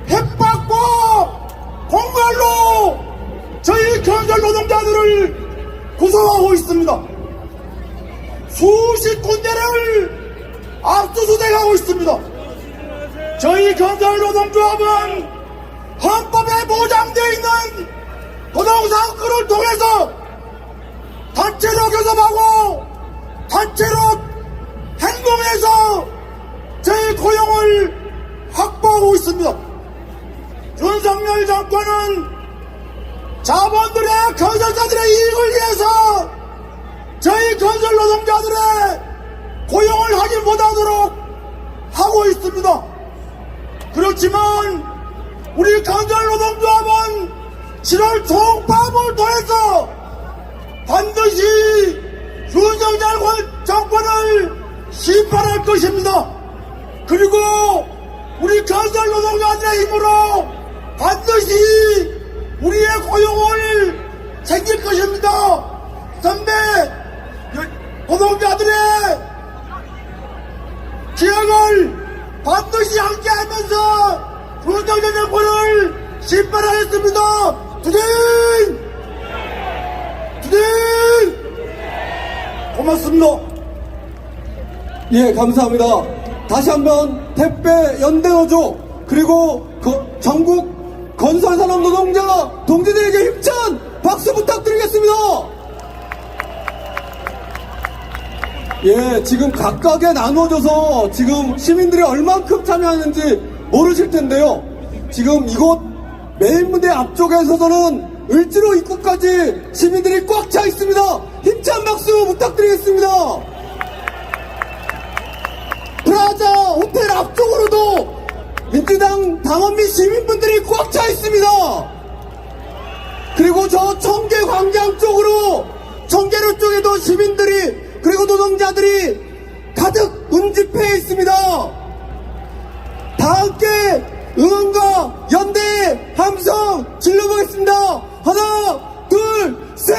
협박과 공갈로 저희 건설 노동자들을 구속하고 있습니다. 수십 군데를 압수수색하고 있습니다. 저희 건설 노동조합은 헌법에 보장되어 있는 노동사업권을 통해서 단체로 교섭하고 단체로 행동해서 저희 고용을 확보하고 있습니다. 윤석열 정권은 자본들의 건설사들의 이익을 위해서 저희 건설 노동자들의 고용을 하지 못하도록 하고 있습니다. 그렇지만 우리 건설 노동조합은 7월 총파업을 통해서 반드시 윤석열 정권을 심판할 것입니다. 그리고 우리 건설 노동자들의 힘으로 반드시 우리의 고용을 챙길 것입니다. 선배 노동자들의 기억을 반드시 함께하면서 윤석열 정권을 심판하겠습니다. 투쟁! 투쟁! 고맙습니다. 예, 감사합니다. 다시 한번 택배 연대노조 그리고 전국 건설산업 노동자 동지들에게 힘찬 박수 부탁드리겠습니다. 예, 지금 각각에 나누어져서 지금 시민들이 얼만큼 참여하는지 모르실 텐데요. 지금 이곳 메인 무대 앞쪽에 서서는 을지로 입구까지 시민들이 꽉 차 있습니다. 힘찬 박수 부탁드리겠습니다. 프라자 호텔 앞쪽으로도 민주당 당원 및 시민분들이 꽉 차 있습니다. 그리고 저 청계 광장 쪽으로 청계로 쪽에도 시민들이 그리고 노동자들이 가득 응집해 있습니다. 다 함께 응원과 연대의 함성 질러보겠습니다. 하나, 둘, 셋!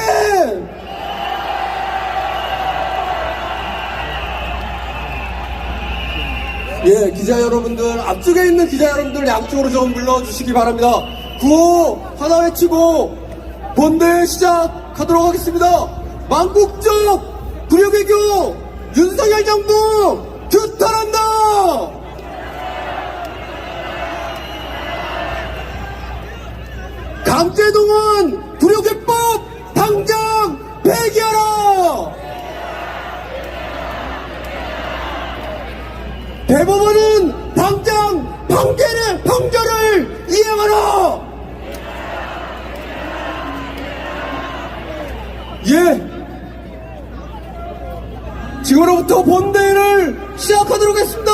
예, 기자 여러분들, 앞쪽에 있는 기자 여러분들 양쪽으로 좀 불러주시기 바랍니다. 구호 하나 외치고 본대 시작하도록 하겠습니다. 망국적 불효개교 윤석열 정부 규탄한다! 강제동원 불효개법 당장 폐기하라! 대법원은 당장 판결을 이행하라! 예! 지금으로부터 본대회를 시작하도록 하겠습니다.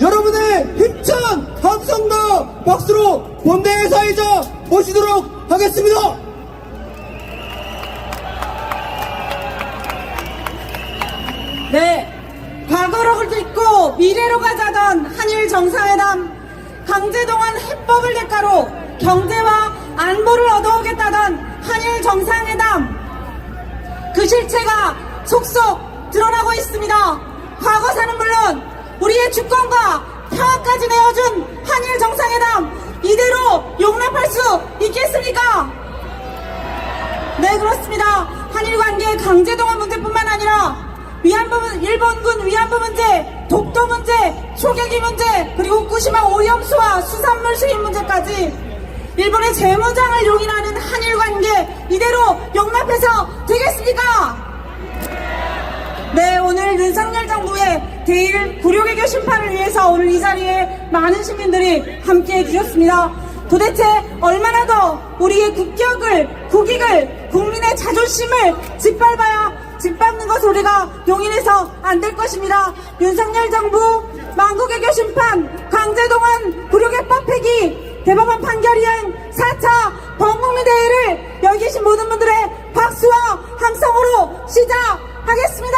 여러분의 힘찬 함성과 박수로 본대회 사회자 모시도록 하겠습니다. 네, 과거로 딛고 미래로 가자던 한일 정상회담, 강제동원 해법을 대가로 경제와 안보를 얻어오겠다던 한일 정상회담, 그 실체가 속속 드러나고 있습니다. 과거사는 물론 우리의 주권과 평화까지 내어준 한일 정상회담, 이대로 용납할 수 있겠습니까? 네, 그렇습니다. 한일 관계 강제동원 문제뿐만 아니라 일본군 위안부 문제, 독도 문제, 초계기 문제, 그리고 후쿠시마 오염수와 수산물 수입 문제까지 일본의 재무장을 용인하는 한일 관계, 이대로 용납해서 되겠습니까? 네, 오늘 윤석열 정부의 대일 구룡외교 심판을 위해서 오늘 이 자리에 많은 시민들이 함께해 주셨습니다. 도대체 얼마나 더 우리의 국격을, 국익을, 국민의 자존심을 짓밟아야 집 밟는 것을 우리가 용인해서 안 될 것입니다. 윤석열 정부 망국외교 심판, 강제동원 굴욕의 폐기, 대법원 판결 이행 4차 범국민대회를 여기 계신 모든 분들의 박수와 함성으로 시작하겠습니다.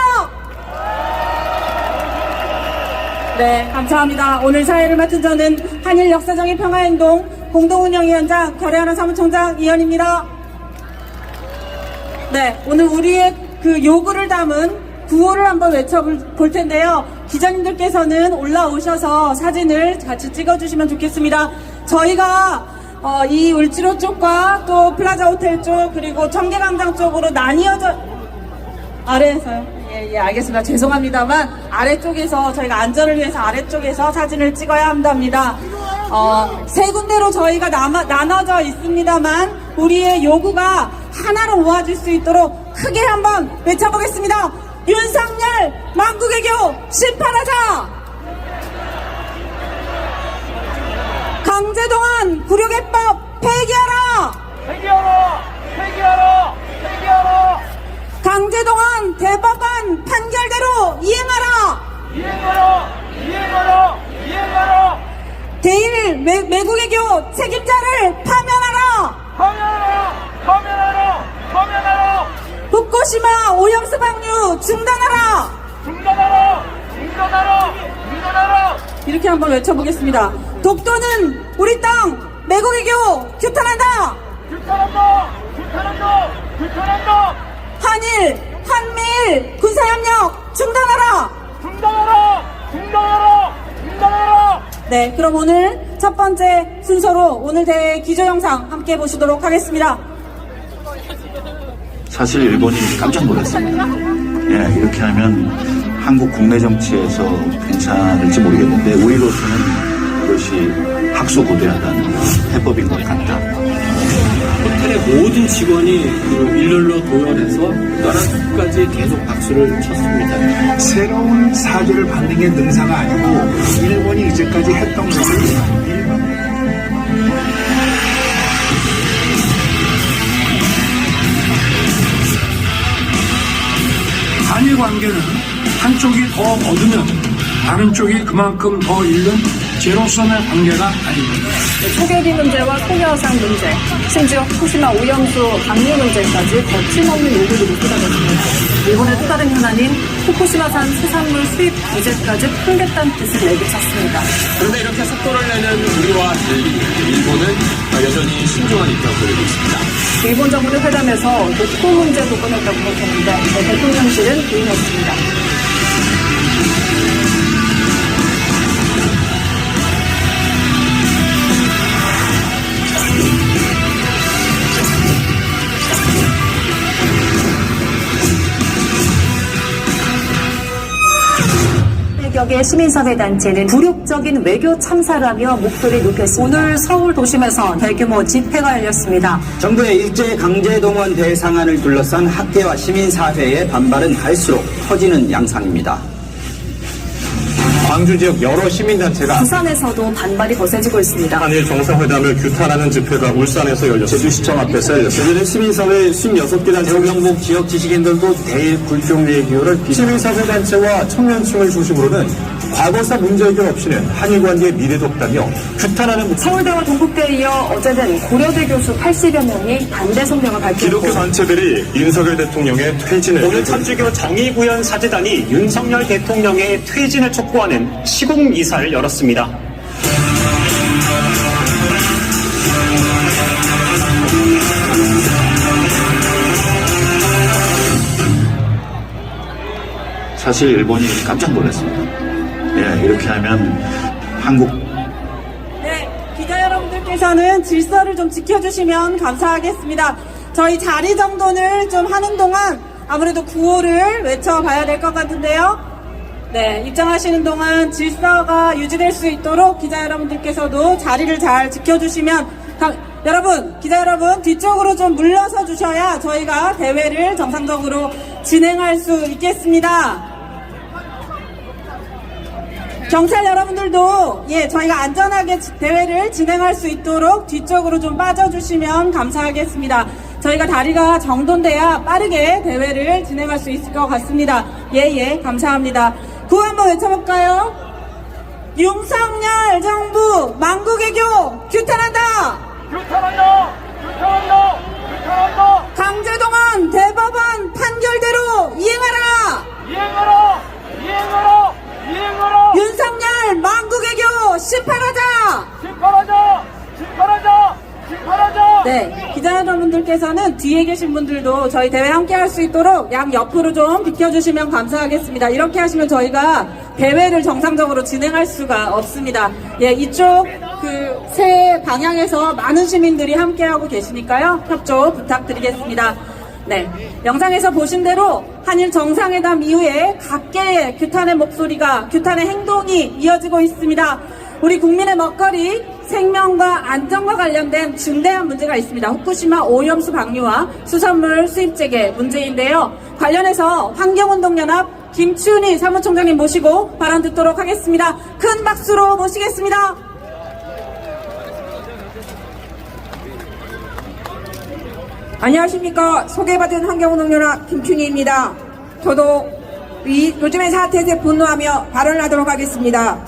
네, 감사합니다. 오늘 사회를 맡은 저는 한일 역사적인 평화행동 공동운영위원장 결의하나 사무총장 이현입니다. 네, 오늘 우리의 그 요구를 담은 구호를 한번 외쳐볼 텐데요. 기자님들께서는 올라오셔서 사진을 같이 찍어주시면 좋겠습니다. 저희가 이 울지로 쪽과 또 플라자 호텔 쪽 그리고 청계광장 쪽으로 나뉘어져 아래에서요? 예, 알겠습니다. 죄송합니다만 아래쪽에서 저희가 안전을 위해서 아래쪽에서 사진을 찍어야 한답니다. 세 군데로 저희가 나눠져 있습니다만 우리의 요구가 하나로 모아질 수 있도록 크게 한번 외쳐보겠습니다. 윤석열 망국외교 심판하자! 강제동원 굴욕의법 폐기하라! 폐기하라! 폐기하라! 폐기하라! 강제동원 대법원 판결대로 이행하라! 이행하라! 이행하라! 이행하라! 대일 매국외교 책임자를 파면하라! 파면하라! 파면하라! 파면하라! 후쿠시마 오염수 방류 중단하라! 중단하라! 중단하라! 중단하라! 이렇게 한번 외쳐보겠습니다. 독도는 우리 땅 매국외교 규탄한다! 규탄한다! 규탄한다! 규탄한다! 한미일 군사협력 중단하라! 중단하라! 중단하라! 중단하라! 네, 그럼 오늘 첫 번째 순서로 오늘 대회 기조 영상 함께 보시도록 하겠습니다. 사실 일본이 깜짝 놀랐습니다. 예, 이렇게 하면 한국 국내 정치에서 괜찮을지 모르겠는데 우리로서는 그것이 학수고대하다는 해법인 것 같다. 호텔의 모든 직원이 일렬로 도열해서 나라 끝까지 계속 박수를 쳤습니다. 새로운 사죄를 받는 게 능사가 아니고 일본이 이제까지 했던 것을 한일 관계는 한쪽이 더 얻으면 다른 쪽이 그만큼 더 잃는 제로섬의 관계가 아닙니다. 소개비 문제와 소녀상 문제, 심지어 후쿠시마 오염수 방류 문제까지 거침없는 요구들이 쏟아졌습니다. 일본의 또 다른 현안인 후쿠시마산 수산물 수입 규제까지 풀겠다는 뜻을 내비쳤습니다. 그런데 이렇게 속도를 내는 우리와 일본은 여전히 신중한 입장을 보이고 있습니다. 일본 정부는 회담에서 독도 문제도 꺼냈다고 밝혔는데 대통령실은 부인했습니다. 격의 시민사회단체는 굴욕적인 외교 참사라며 목소리를 높였습니다. 오늘 서울 도심에서 대규모 집회가 열렸습니다. 정부의 일제 강제동원 대상안을 둘러싼 학계와 시민사회의 반발은 갈수록 커지는 양상입니다. 광주 지역 여러 시민단체가 부산에서도 반발이 거세지고 있습니다. 한일 정상회담을 규탄하는 집회가 울산에서 열렸습니다. 제주시청 앞에서 열렸습니다. 제주는 시민사회 56개 단체 경북 지역 지식인들도 대일 불경 얘기를 시민사회단체와 청년층을 중심으로는 과거사 문제 해결 없이는 한일 관계의 미래도 없다며 규탄하는 서울대와 동국대에 이어 어제는 고려대 교수 80여 명이 반대 성명을 발표했고 기독교 단체들이 윤석열 대통령의 퇴진을 오늘 천주교 정의구현 사제단이 윤석열 대통령의 퇴진을 촉구하는 시공 이사를 열었습니다. 사실 일본이 깜짝 놀랐습니다. 예, 이렇게 하면 한국 네, 기자 여러분들께서는 질서를 좀 지켜주시면 감사하겠습니다. 저희 자리 정돈을 좀 하는 동안 아무래도 구호를 외쳐봐야 될 것 같은데요. 네, 입장하시는 동안 질서가 유지될 수 있도록 기자 여러분들께서도 자리를 잘 지켜주시면 여러분, 기자 여러분 뒤쪽으로 좀 물러서 주셔야 저희가 대회를 정상적으로 진행할 수 있겠습니다. 경찰 여러분들도 저희가 안전하게 대회를 진행할 수 있도록 뒤쪽으로 좀 빠져주시면 감사하겠습니다. 저희 저희가 다리가 정돈돼야 빠르게 대회를 진행할 수 있을 것 같습니다. 예, 감사합니다. 구호 한번 외쳐볼까요? 윤석열 정부 망국애교 규탄한다! 규탄한다! 규탄한다! 규탄한다! 강제동원 대법원 판결대로 이행하라! 이행하라! 이행하라! 이행하라! 윤석열 망국애교 심판하자! 심판하자! 심판하자! 심판하자! 네, 기자 여러분들께서는 뒤에 계신 분들도 저희 대회 함께 할 수 있도록 양 옆으로 좀 비켜주시면 감사하겠습니다. 이렇게 하시면 저희가 대회를 정상적으로 진행할 수가 없습니다. 예, 이쪽 세 방향에서 많은 시민들이 함께하고 계시니까요. 협조 부탁드리겠습니다. 네, 영상에서 보신 대로 한일 정상회담 이후에 각계의 규탄의 목소리가, 규탄의 행동이 이어지고 있습니다. 우리 국민의 먹거리, 생명과 안전과 관련된 중대한 문제가 있습니다. 후쿠시마 오염수 방류와 수산물 수입 재개 문제인데요. 관련해서 환경운동연합 김춘희 사무총장님 모시고 발언 듣도록 하겠습니다. 큰 박수로 모시겠습니다. 안녕하십니까. 소개받은 환경운동연합 김춘희입니다. 저도 요즘의 사태에 분노하며 발언을 하도록 하겠습니다.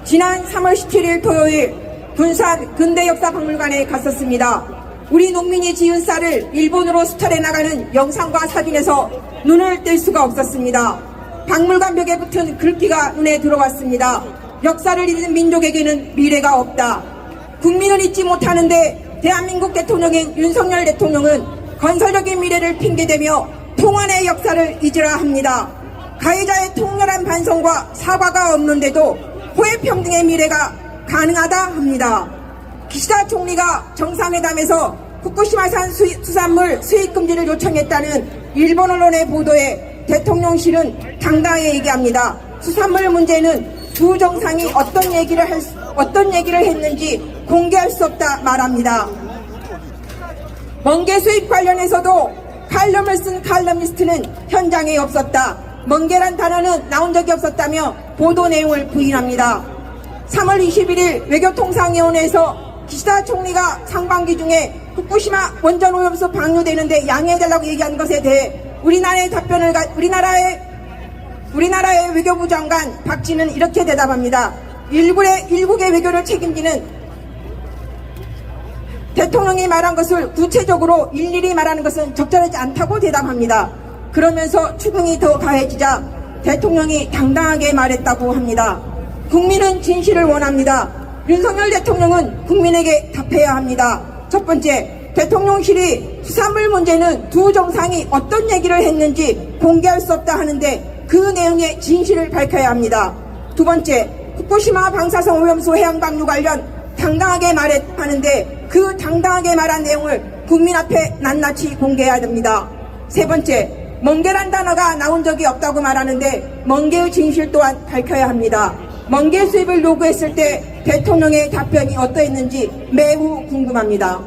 지난 3월 17일 토요일 군산 근대역사박물관에 갔었습니다. 우리 농민이 지은 쌀을 일본으로 수탈해 나가는 영상과 사진에서 눈을 뗄 수가 없었습니다. 박물관 벽에 붙은 글귀가 눈에 들어왔습니다. 역사를 잊은 민족에게는 미래가 없다. 국민은 잊지 못하는데 대한민국 대통령인 윤석열 대통령은 건설적인 미래를 핑계대며 통한의 역사를 잊으라 합니다. 가해자의 통렬한 반성과 사과가 없는데도 호혜평등의 미래가 가능하다 합니다. 기시다 총리가 정상회담에서 후쿠시마산 수산물 수입 금지를 요청했다는 일본 언론의 보도에 대통령실은 당당하게 얘기합니다. 수산물 문제는 두 정상이 어떤 얘기를 했는지 공개할 수 없다 말합니다. 멍게 수입 관련해서도 칼럼을 쓴 칼럼니스트는 현장에 없었다. 멍게란 단어는 나온 적이 없었다며 보도 내용을 부인합니다. 3월 21일 외교통상위원회에서 기시다 총리가 상반기 중에 후쿠시마 원전 오염수 방류되는데 양해해달라고 얘기한 것에 대해 우리나라의 외교부 장관 박지는 이렇게 대답합니다. 일국의 외교를 책임지는 대통령이 말한 것을 구체적으로 일일이 말하는 것은 적절하지 않다고 대답합니다. 그러면서 추궁이 더 가해지자 대통령이 당당하게 말했다고 합니다. 국민은 진실을 원합니다. 윤석열 대통령은 국민에게 답해야 합니다. 첫 번째, 대통령실이 수산물 문제는 두 정상이 어떤 얘기를 했는지 공개할 수 없다 하는데 그 내용의 진실을 밝혀야 합니다. 두 번째, 후쿠시마 방사성 오염수 해양 방류 관련 당당하게 말했하는데 그 당당하게 말한 내용을 국민 앞에 낱낱이 공개해야 됩니다. 세 번째, 멍게란 단어가 나온 적이 없다고 말하는데 멍게의 진실 또한 밝혀야 합니다. 멍게 수입을 요구했을 때 대통령의 답변이 어떠했는지 매우 궁금합니다.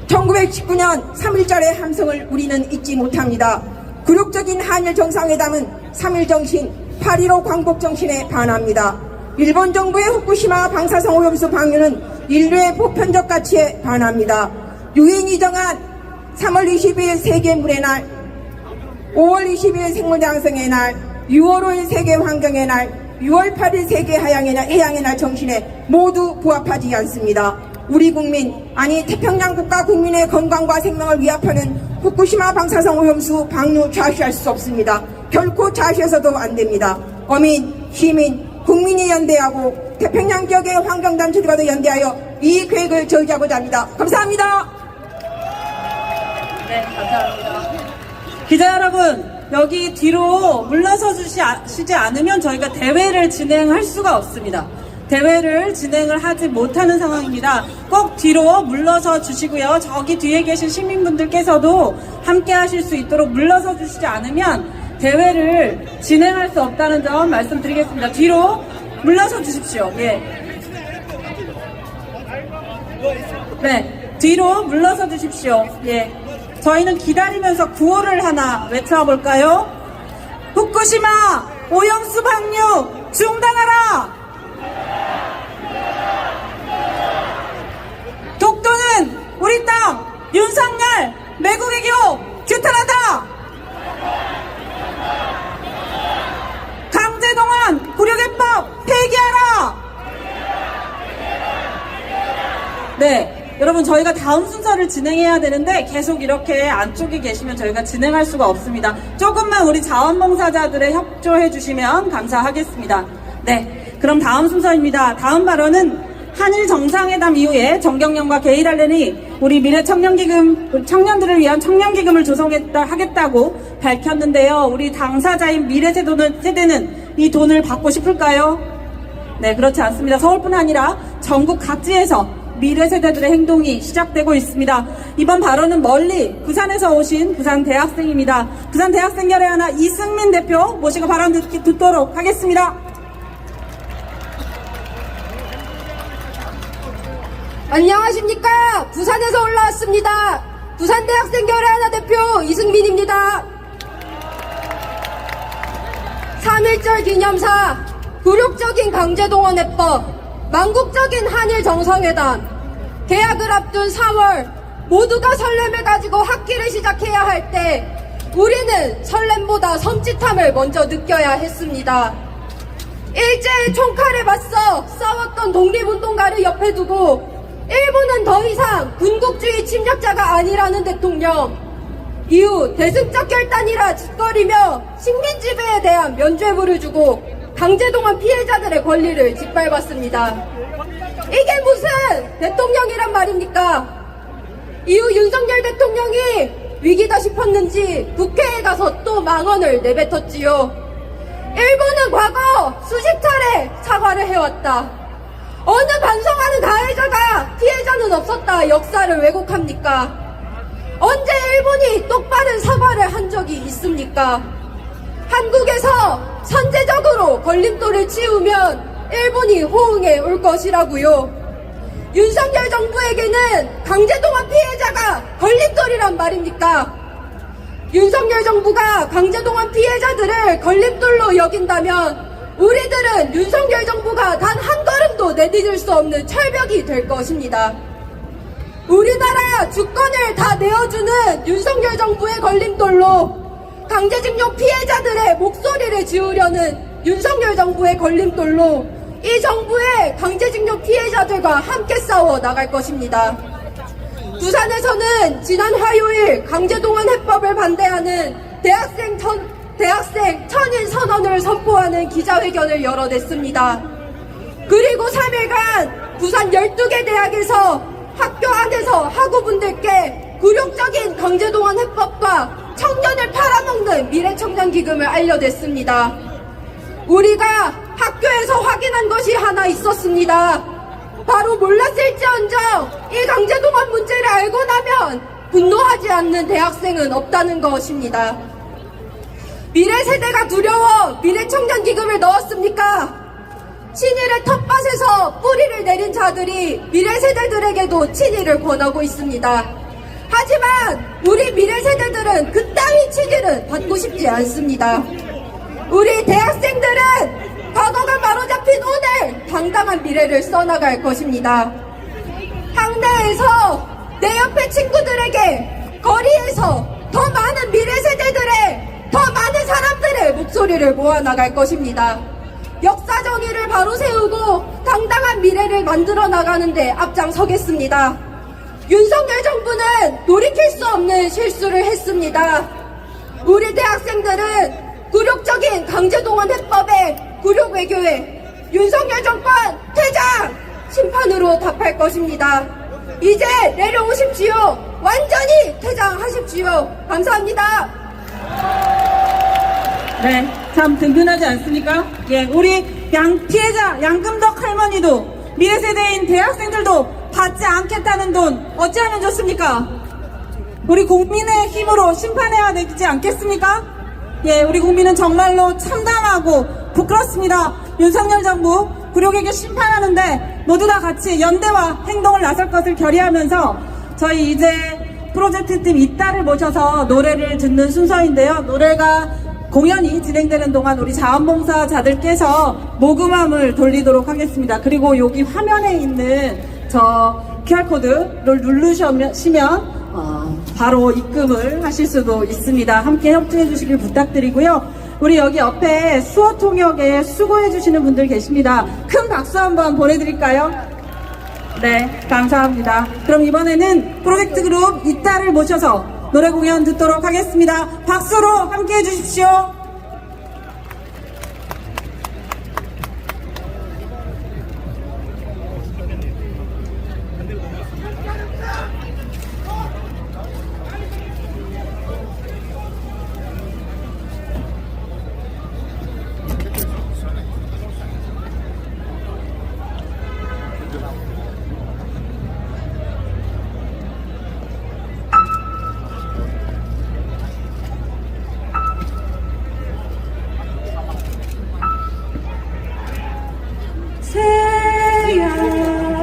1919년 3.1절의 함성을 우리는 잊지 못합니다. 굴욕적인 한일 정상회담은 3.1 정신, 8.15 광복 정신에 반합니다. 일본 정부의 후쿠시마 방사성 오염수 방류는 인류의 보편적 가치에 반합니다. 유엔이 정한 3월 22일 세계물의 날, 5월 20일 생물다양성의 날, 6월 5일 세계환경의 날, 6월 8일 세계해양의 날 정신에 모두 부합하지 않습니다. 우리 국민, 아니 태평양 국가 국민의 건강과 생명을 위협하는 후쿠시마 방사성 오염수 방류 좌시할 수 없습니다. 결코 좌시해서도 안 됩니다. 어민, 시민, 국민이 연대하고 태평양 지역의 환경단체들과도 연대하여 이 계획을 저지하고자 합니다. 감사합니다. 네, 감사합니다. 기자 여러분, 여기 뒤로 물러서 주시지 않으면 저희가 대회를 진행할 수가 없습니다. 대회를 진행을 하지 못하는 상황입니다. 꼭 뒤로 물러서 주시고요. 저기 뒤에 계신 시민분들께서도 함께 하실 수 있도록 물러서 주시지 않으면 대회를 진행할 수 없다는 점 말씀드리겠습니다. 뒤로 물러서 주십시오. 예. 네, 뒤로 물러서 주십시오. 예. 저희는 기다리면서 구호를 하나 외쳐볼까요? 후쿠시마 오염수 방류 중단하라! 독도는 네, 여러분 저희가 다음 순서를 진행해야 되는데 계속 이렇게 안쪽에 계시면 저희가 진행할 수가 없습니다. 조금만 우리 자원봉사자들의 협조해 주시면 감사하겠습니다. 네, 그럼 다음 순서입니다. 다음 발언은 한일 정상회담 이후에 정경련과 게이랄렌이 우리 미래청년기금, 우리 청년들을 위한 청년기금을 조성하겠다고 밝혔는데요. 우리 당사자인 미래세대는 이 돈을 받고 싶을까요? 네, 그렇지 않습니다. 서울뿐 아니라 전국 각지에서 미래세대들의 행동이 시작되고 있습니다. 이번 발언은 멀리 부산에서 오신 부산 대학생입니다. 부산 대학생결의 하나 이승민 대표 모시고 발언 듣도록 하겠습니다. 안녕하십니까. 부산에서 올라왔습니다. 부산 대학생결의 하나 대표 이승민입니다. 3.1절 기념사, 굴욕적인 강제동원해법, 망국적인 한일 정상회담, 개학을 앞둔 4월 모두가 설렘을 가지고 학기를 시작해야 할 때 우리는 설렘보다 섬찟함을 먼저 느껴야 했습니다. 일제의 총칼에 맞서 싸웠던 독립운동가를 옆에 두고 일본은 더 이상 군국주의 침략자가 아니라는 대통령, 이후 대승적 결단이라 짓거리며 식민지배에 대한 면죄부를 주고 강제동원 피해자들의 권리를 짓밟았습니다. 이게 무슨 대통령이란 말입니까? 이후 윤석열 대통령이 위기다 싶었는지 국회에 가서 또 망언을 내뱉었지요. 일본은 과거 수십 차례 사과를 해왔다. 어느 반성하는 가해자가 피해자는 없었다 역사를 왜곡합니까? 언제 일본이 똑바른 사과를 한 적이 있습니까? 한국에서 선제적으로 걸림돌을 치우면 일본이 호응해 올 것이라고요. 윤석열 정부에게는 강제동원 피해자가 걸림돌이란 말입니까? 윤석열 정부가 강제동원 피해자들을 걸림돌로 여긴다면 우리들은 윤석열 정부가 단 한 걸음도 내디딜 수 없는 철벽이 될 것입니다. 우리나라 주권을 다 내어주는 윤석열 정부의 걸림돌로 강제징용 피해자들의 목소리를 지우려는 윤석열 정부의 걸림돌로 이 정부의 강제징용 피해자들과 함께 싸워 나갈 것입니다. 부산에서는 지난 화요일 강제동원 해법을 반대하는 대학생 천인 선언을 선포하는 기자회견을 열어냈습니다. 그리고 3일간 부산 12개 대학에서 학교 안에서 학우분들께 굴욕적인 강제동원 해법과 청년을 팔아먹는 미래청년기금을 알려냈습니다. 우리가 학교에서 확인한 것이 하나 있었습니다. 바로 몰랐을지언정 이 강제동원 문제를 알고 나면 분노하지 않는 대학생은 없다는 것입니다. 미래세대가 두려워 미래청년기금을 넣었습니까? 친일의 텃밭에서 뿌리를 내린 자들이 미래세대들에게도 친일을 권하고 있습니다. 하지만 우리 미래세대들은 그 따위 친일은 받고 싶지 않습니다. 우리 대학생들은 과거가 바로잡힌 오늘 당당한 미래를 써나갈 것입니다. 학내에서 내 옆에 친구들에게 거리에서 더 많은 미래세대들의 더 많은 사람들의 목소리를 모아나갈 것입니다. 역사 정의를 바로 세우고 당당한 미래를 만들어 나가는데 앞장서겠습니다. 윤석열 정부는 돌이킬 수 없는 실수를 했습니다. 우리 대학생들은 굴욕적인 강제동원 해법에 굴욕 외교에 윤석열 정권 퇴장 심판으로 답할 것입니다. 이제 내려오십시오. 완전히 퇴장하십시오. 감사합니다. 네, 참 든든하지 않습니까? 예, 우리 피해자 양금덕 할머니도 미래세대인 대학생들도 받지 않겠다는 돈 어찌하면 좋습니까? 우리 국민의 힘으로 심판해야 되지 않겠습니까? 예, 우리 국민은 정말로 참담하고 부끄럽습니다. 윤석열 정부 굴욕에게 심판하는데 모두 다 같이 연대와 행동을 나설 것을 결의하면서 저희 이제 프로젝트팀 이따를 모셔서 노래를 듣는 순서인데요. 노래가 공연이 진행되는 동안 우리 자원봉사자들께서 모금함을 돌리도록 하겠습니다. 그리고 여기 화면에 있는 저 QR코드를 누르시면 바로 입금을 하실 수도 있습니다. 함께 협조해 주시길 부탁드리고요. 우리 여기 옆에 수어통역에 수고해 주시는 분들 계십니다. 큰 박수 한번 보내드릴까요? 네, 감사합니다. 그럼 이번에는 프로젝트 그룹 이따를 모셔서 노래 공연 듣도록 하겠습니다. 박수로 함께 해주십시오. 새야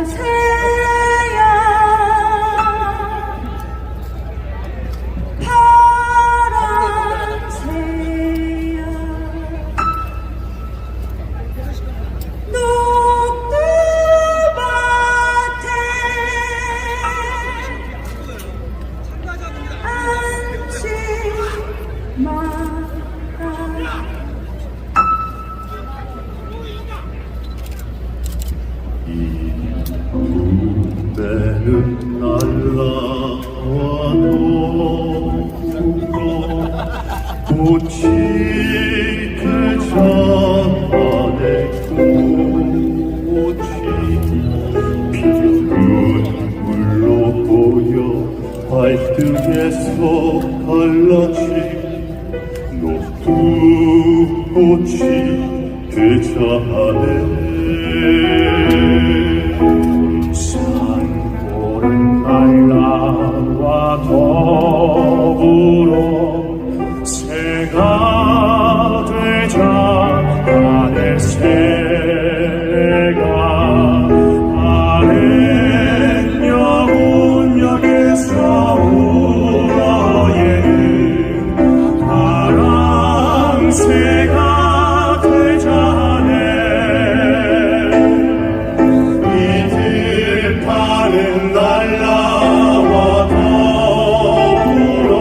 새야 파란 새야 녹두밭에 앉지 마라. 배는 날라와도 꽃이 되자 안에 꽃이 피는 물로 보여 발등에서 갈라진 녹두꽃이 되자 안에 산보른 날라와 더불어 새가 되자 안에 새가 아랫 영혼역에서 울어예는 파랑새가 되자 안에 파는 날라와 더불어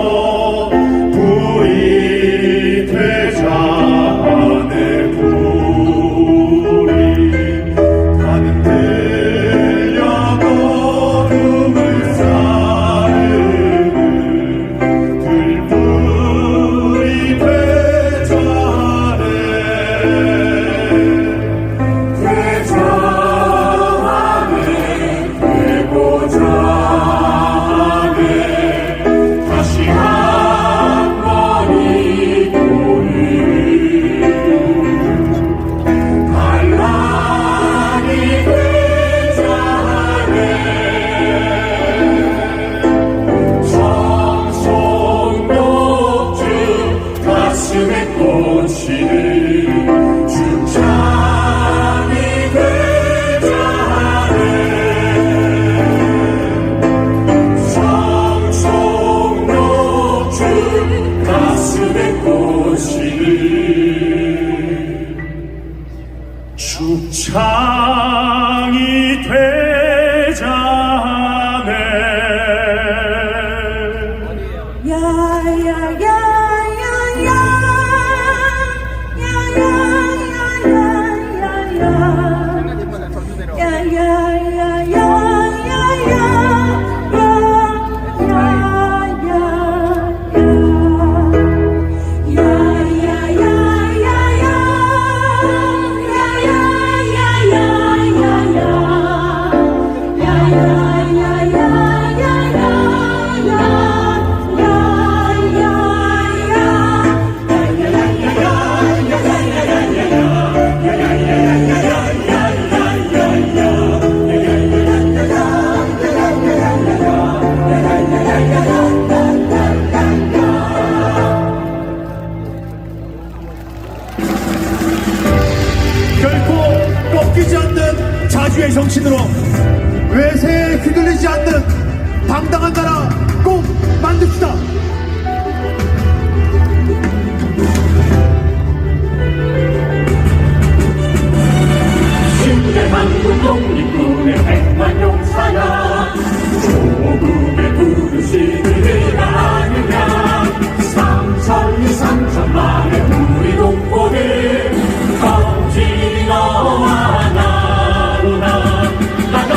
불이 되자 안에 불이 가는 들려 거름을 쌓는 들불이 되자 안에 되자 다시 한 번이 도는 반란이 되자 하네. 청송 녹주 가슴에 꽂히는 죽창이 되자 하네. 가슴에 꽂히는 죽창이 되자 하네. 결코 꺾이지 않는 자주의 정신으로 외세에 휘둘리지 않는 당당한 나라 꼭 만듭시다. 신대한국 독립군의 백만용사야 조국의 부르시기를 아느냐. 삼천리 삼천만의 우리 동포들 거짓 너와 나로나 나도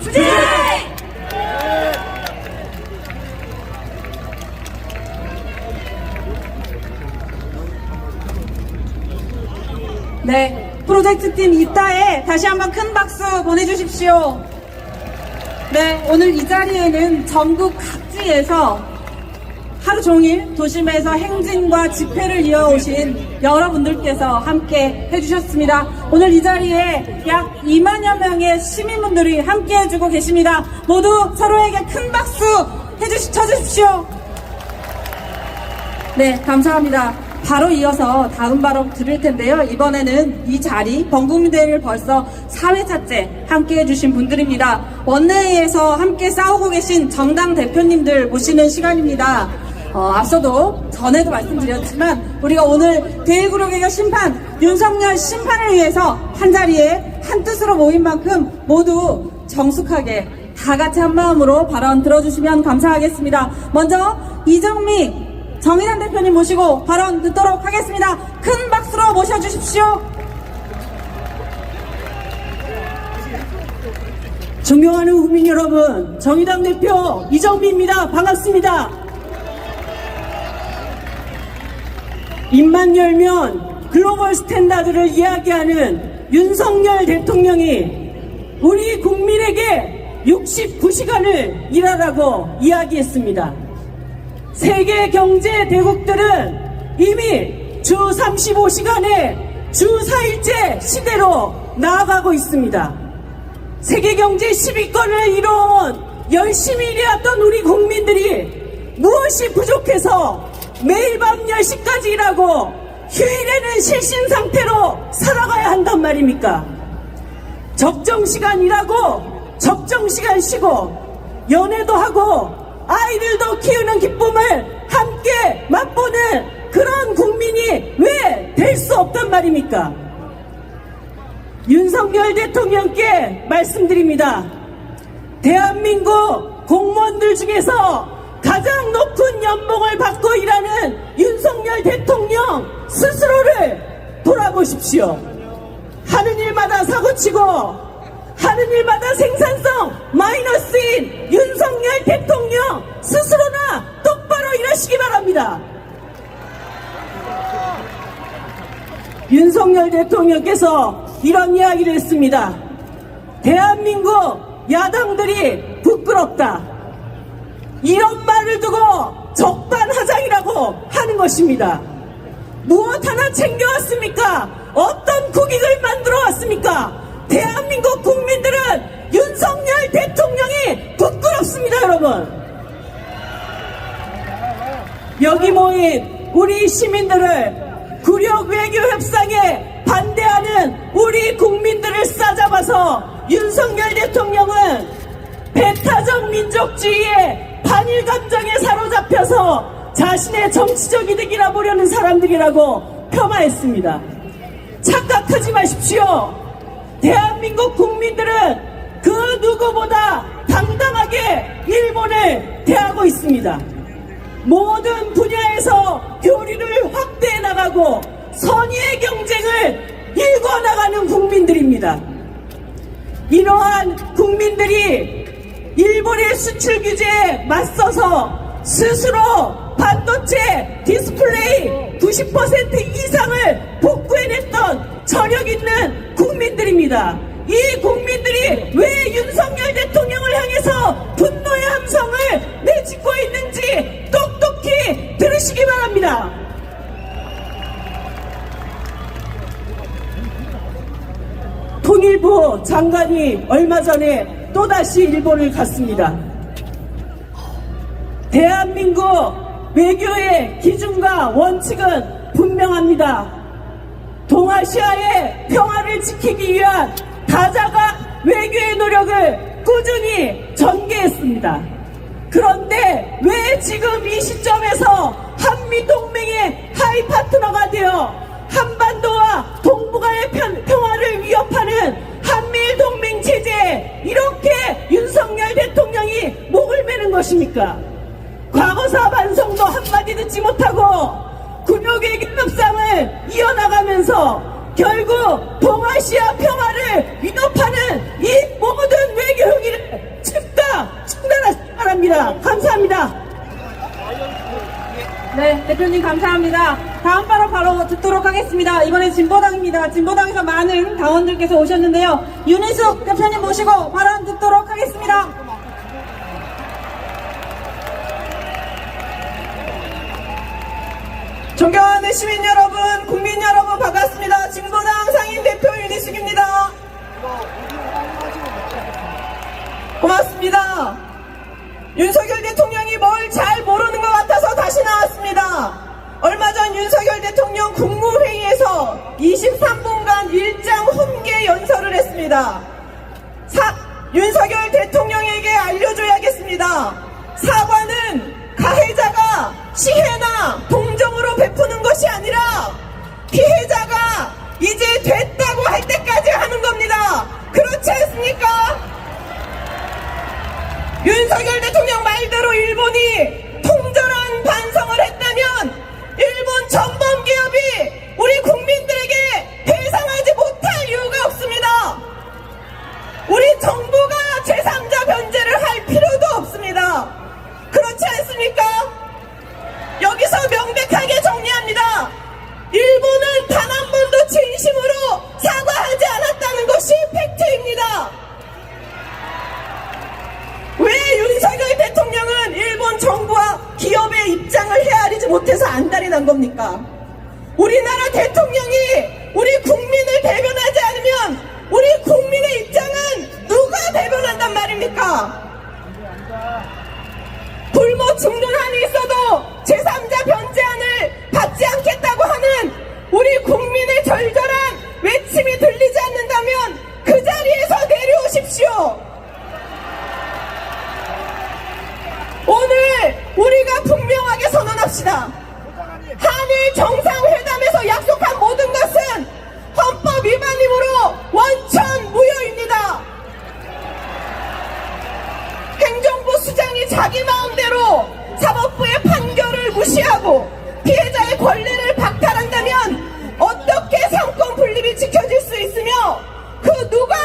추진! 네, 프로젝트팀 이따에 다시 한번 큰 박수 보내주십시오. 네, 오늘 이 자리에는 전국 각지에서 하루 종일 도심에서 행진과 집회를 이어오신 여러분들께서 함께 해주셨습니다. 오늘 이 자리에 약 2만여 명의 시민분들이 함께 해주고 계십니다. 모두 서로에게 큰 박수 쳐주십시오. 네, 감사합니다. 바로 이어서 다음 발언 드릴 텐데요. 이번에는 이 자리 범국민대회를 벌써 4회차째 함께 해주신 분들입니다. 원내에서 함께 싸우고 계신 정당 대표님들 모시는 시간입니다. 앞서도 전에도 말씀드렸지만 우리가 오늘 대일구력외교 심판 윤석열 심판을 위해서 한자리에 한뜻으로 모인 만큼 모두 정숙하게 다같이 한마음으로 발언 들어주시면 감사하겠습니다. 먼저 이정미 정의당 대표님 모시고 발언 듣도록 하겠습니다. 큰 박수로 모셔주십시오. 존경하는 국민 여러분, 정의당 대표 이정미입니다. 반갑습니다. 입만 열면 글로벌 스탠다드를 이야기하는 윤석열 대통령이 우리 국민에게 69시간을 일하라고 이야기했습니다. 세계 경제 대국들은 이미 주 35시간에 주 4일제 시대로 나아가고 있습니다. 세계 경제 10위권을 이뤄온 열심히 일해왔던 우리 국민들이 무엇이 부족해서 매일 밤 10시까지 일하고 휴일에는 실신 상태로 살아가야 한단 말입니까? 적정 시간 일하고 적정 시간 쉬고 연애도 하고 아이들도 키우는 기쁨을 함께 맛보는 그런 국민이 왜 될 수 없단 말입니까? 윤석열 대통령께 말씀드립니다. 대한민국 공무원들 중에서 가장 높은 연봉을 받고 일하는 윤석열 대통령 스스로를 돌아보십시오. 하는 일마다 사고치고 하는 일마다 생산성 마이너스인 윤석열 대통령 스스로나 똑바로 일하시기 바랍니다. 윤석열 대통령께서 이런 이야기를 했습니다. 대한민국 야당들이 부끄럽다. 이런 말을 두고 적반하장이라고 하는 것입니다. 무엇 하나 챙겨왔습니까? 어떤 국익을 만들어 왔습니까? 대한민국 국민들은 윤석열 대통령이 부끄럽습니다, 여러분. 여기 모인 우리 시민들을 구력 외교 협상에 반대하는 우리 국민들을 싸잡아서 윤석열 대통령은 배타적 민족주의에 반일 감정에 사로잡혀서 자신의 정치적 이득이라 보려는 사람들이라고 폄하했습니다. 착각하지 마십시오. 대한민국 국민들은 그 누구보다 당당하게 일본을 대하고 있습니다. 모든 분야에서 교류를 확대해 나가고 선의의 경쟁을 일궈나가는 국민들입니다. 이러한 국민들이 일본의 수출 규제에 맞서서 스스로 반도체 디스플레이 90% 이상을 복구해냈던 저력 있는 국민들입니다. 이 국민들이 왜 윤석열 대통령을 향해서 분노의 함성을 내짓고 있는지 똑똑히 들으시기 바랍니다. 통일부 장관이 얼마 전에 또다시 일본을 갔습니다. 대한민국 외교의 기준과 원칙은 분명합니다. 동아시아의 평화를 지키기 위한 다자가 외교의 노력을 꾸준히 전개했습니다. 그런데 왜 지금 이 시점에서 한미동맹의 하이 파트너가 되어 한반도와 동북아의 평화를 위협하는 한미일 동맹 체제에 이렇게 윤석열 대통령이 목을 매는 것입니까? 과거사 반성도 한마디 듣지 못하고 구력외교 협상을 이어나가면서 결국 동아시아 평화를 위협하는 이 모든 외교 행위를 대표님 감사합니다. 다음 바로 듣도록 하겠습니다. 이번엔 진보당입니다. 진보당에서 많은 당원들께서 오셨는데요. 윤희숙 대표님 모시고 발언 듣도록 하겠습니다. 존경하는 시민 여러분, 국민 여러분 반갑습니다. 진보당 상임대표 윤희숙입니다. 고맙습니다. 윤석열 대통령이 뭘 잘 모르는 것 같아서 다시 나왔습니다. 얼마 전 윤석열 대통령 국무회의에서 23분간 일장 훈계 연설을 했습니다. 윤석열 대통령에게 알려줘야겠습니다. 사과는 가해자가 시혜나 동정으로 베푸는 것이 아니라 피해자가 이제 됐다고 할 때까지 하는 겁니다. 그렇지 않습니까? 윤석열 대통령 말대로 일본이 통절한 반성을 했다면 일본 전범 기업이 우리 국민들에게 배상하지 못할 이유가 없습니다. 우리 정부가 제3자 변제를 할 필요도 없습니다. 그렇지 않습니까? 여기서 명백하게 정리합니다. 일본은 단 한 번도 진심으로 사과하지 않았다는 것이 팩트입니다. 왜 윤석열 대통령은 일본 정부와 기업의 입장을 헤아리지 못해서 안달이 난 겁니까? 우리나라 대통령이 우리 국민을 대변하지 않으면 우리 국민의 입장은 누가 대변한단 말입니까? 굶어 죽는 한이 있어도 제3자 변제안을 받지 않겠다고 하는 우리 국민의 절절한 외침이 들리지 않는다면 그 자리에서 내려오십시오. 오늘 우리가 분명하게 선언합시다. 한일 정상회담에서 약속한 모든 것은 헌법 위반이므로 원천 무효입니다. 행정부 수장이 자기 마음대로 사법부의 판결을 무시하고 피해자의 권리를 박탈한다면 어떻게 상권 분립이 지켜질 수 있으며 그 누가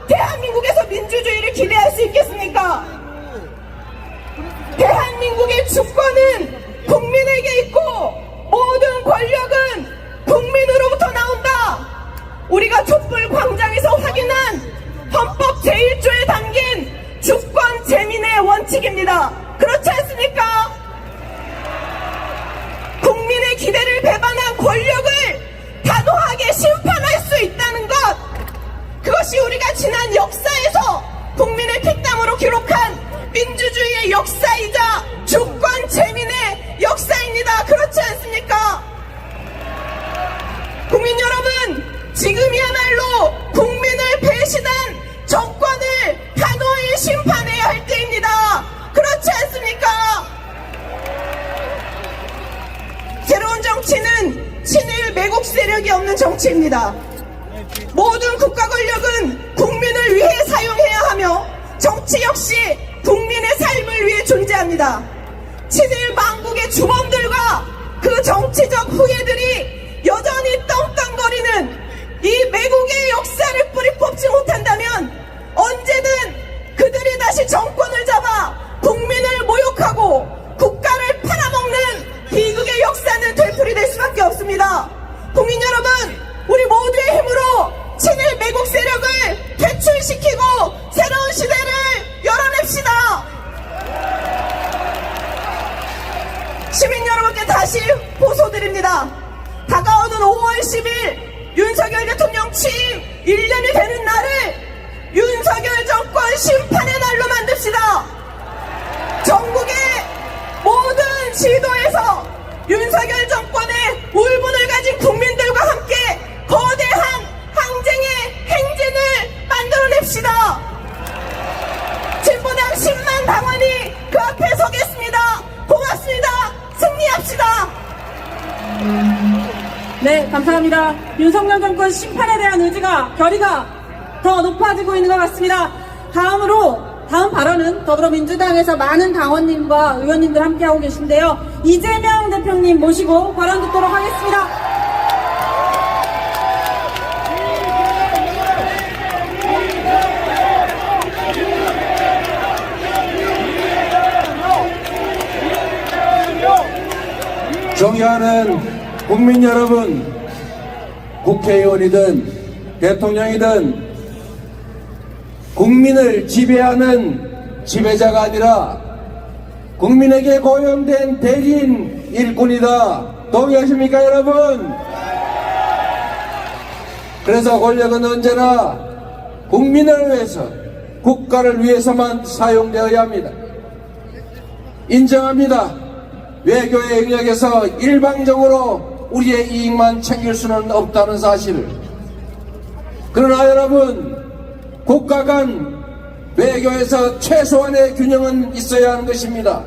대한민국에서 민주주의를 기대할 수 있겠습니까? 대한민국의 주권은 국민에게 있고 모든 권력은 국민으로부터 나온다. 우리가 촛불 광장에서 확인한 헌법 제1조에 담긴 주권 재민의 원칙입니다. 그렇지 않습니까? 국민의 기대를 배반한 권력을 단호하게 심판할 수 있다는 것, 그것이 우리가 지난 역사에서 국민의 피땀으로 기록한 민주주의의 역사이자 주권 재민의 역사입니다. 그렇지 않습니까? 국민 여러분, 지금이야말로 국민을 배신한 정권을 단호히 심판해야 할 때입니다. 그렇지 않습니까? 새로운 정치는 친일 매국 세력이 없는 정치입니다. 모든 국가 권력은 국민을 위해 사용해야 하며 정치 역시 국민의 삶을 위해 존재합니다. 친일 망국의 주범들과 그 정치적 후예들이 여전히 떵떵거리는 이 매국의 역사를 뿌리 뽑지 못한다면 언제든 그들이 다시 정권을 잡아 국민을 모욕하고 국가를 팔아먹는 비극의 역사는 되풀이될 수밖에 없습니다. 국민 여러분, 우리 모두의 힘으로 친일 매국 세력을 퇴출시키고 새로운 시대를 열어냅시다. 시민 여러분께 다시 호소드립니다. 다가오는 5월 10일 윤석열 대통령 취임 1년이 되는 날을 윤석열 정권 심판의 날로 만듭시다. 전국의 모든 지도에서 윤석열 정권의 울분을 가진 국민들과 함께 거대한 항쟁의 행진을 만들어냅시다. 진보당 10만 당원이 그 앞에 서겠습니다. 고맙습니다. 승리합시다. 네, 감사합니다. 윤석열 정권 심판에 대한 의지가 결의가 더 높아지고 있는 것 같습니다. 다음 발언은 더불어민주당에서 많은 당원님과 의원님들 함께하고 계신데요. 이재명 대표님 모시고 발언 듣도록 하겠습니다. 존경하는 국민 여러분, 국회의원이든 대통령이든 국민을 지배하는 지배자가 아니라 국민에게 고용된 대리인 일꾼이다. 동의하십니까, 여러분? 그래서 권력은 언제나 국민을 위해서, 국가를 위해서만 사용되어야 합니다. 인정합니다. 외교의 영역에서 일방적으로 우리의 이익만 챙길 수는 없다는 사실을. 그러나 여러분, 국가 간 외교에서 최소한의 균형은 있어야 하는 것입니다.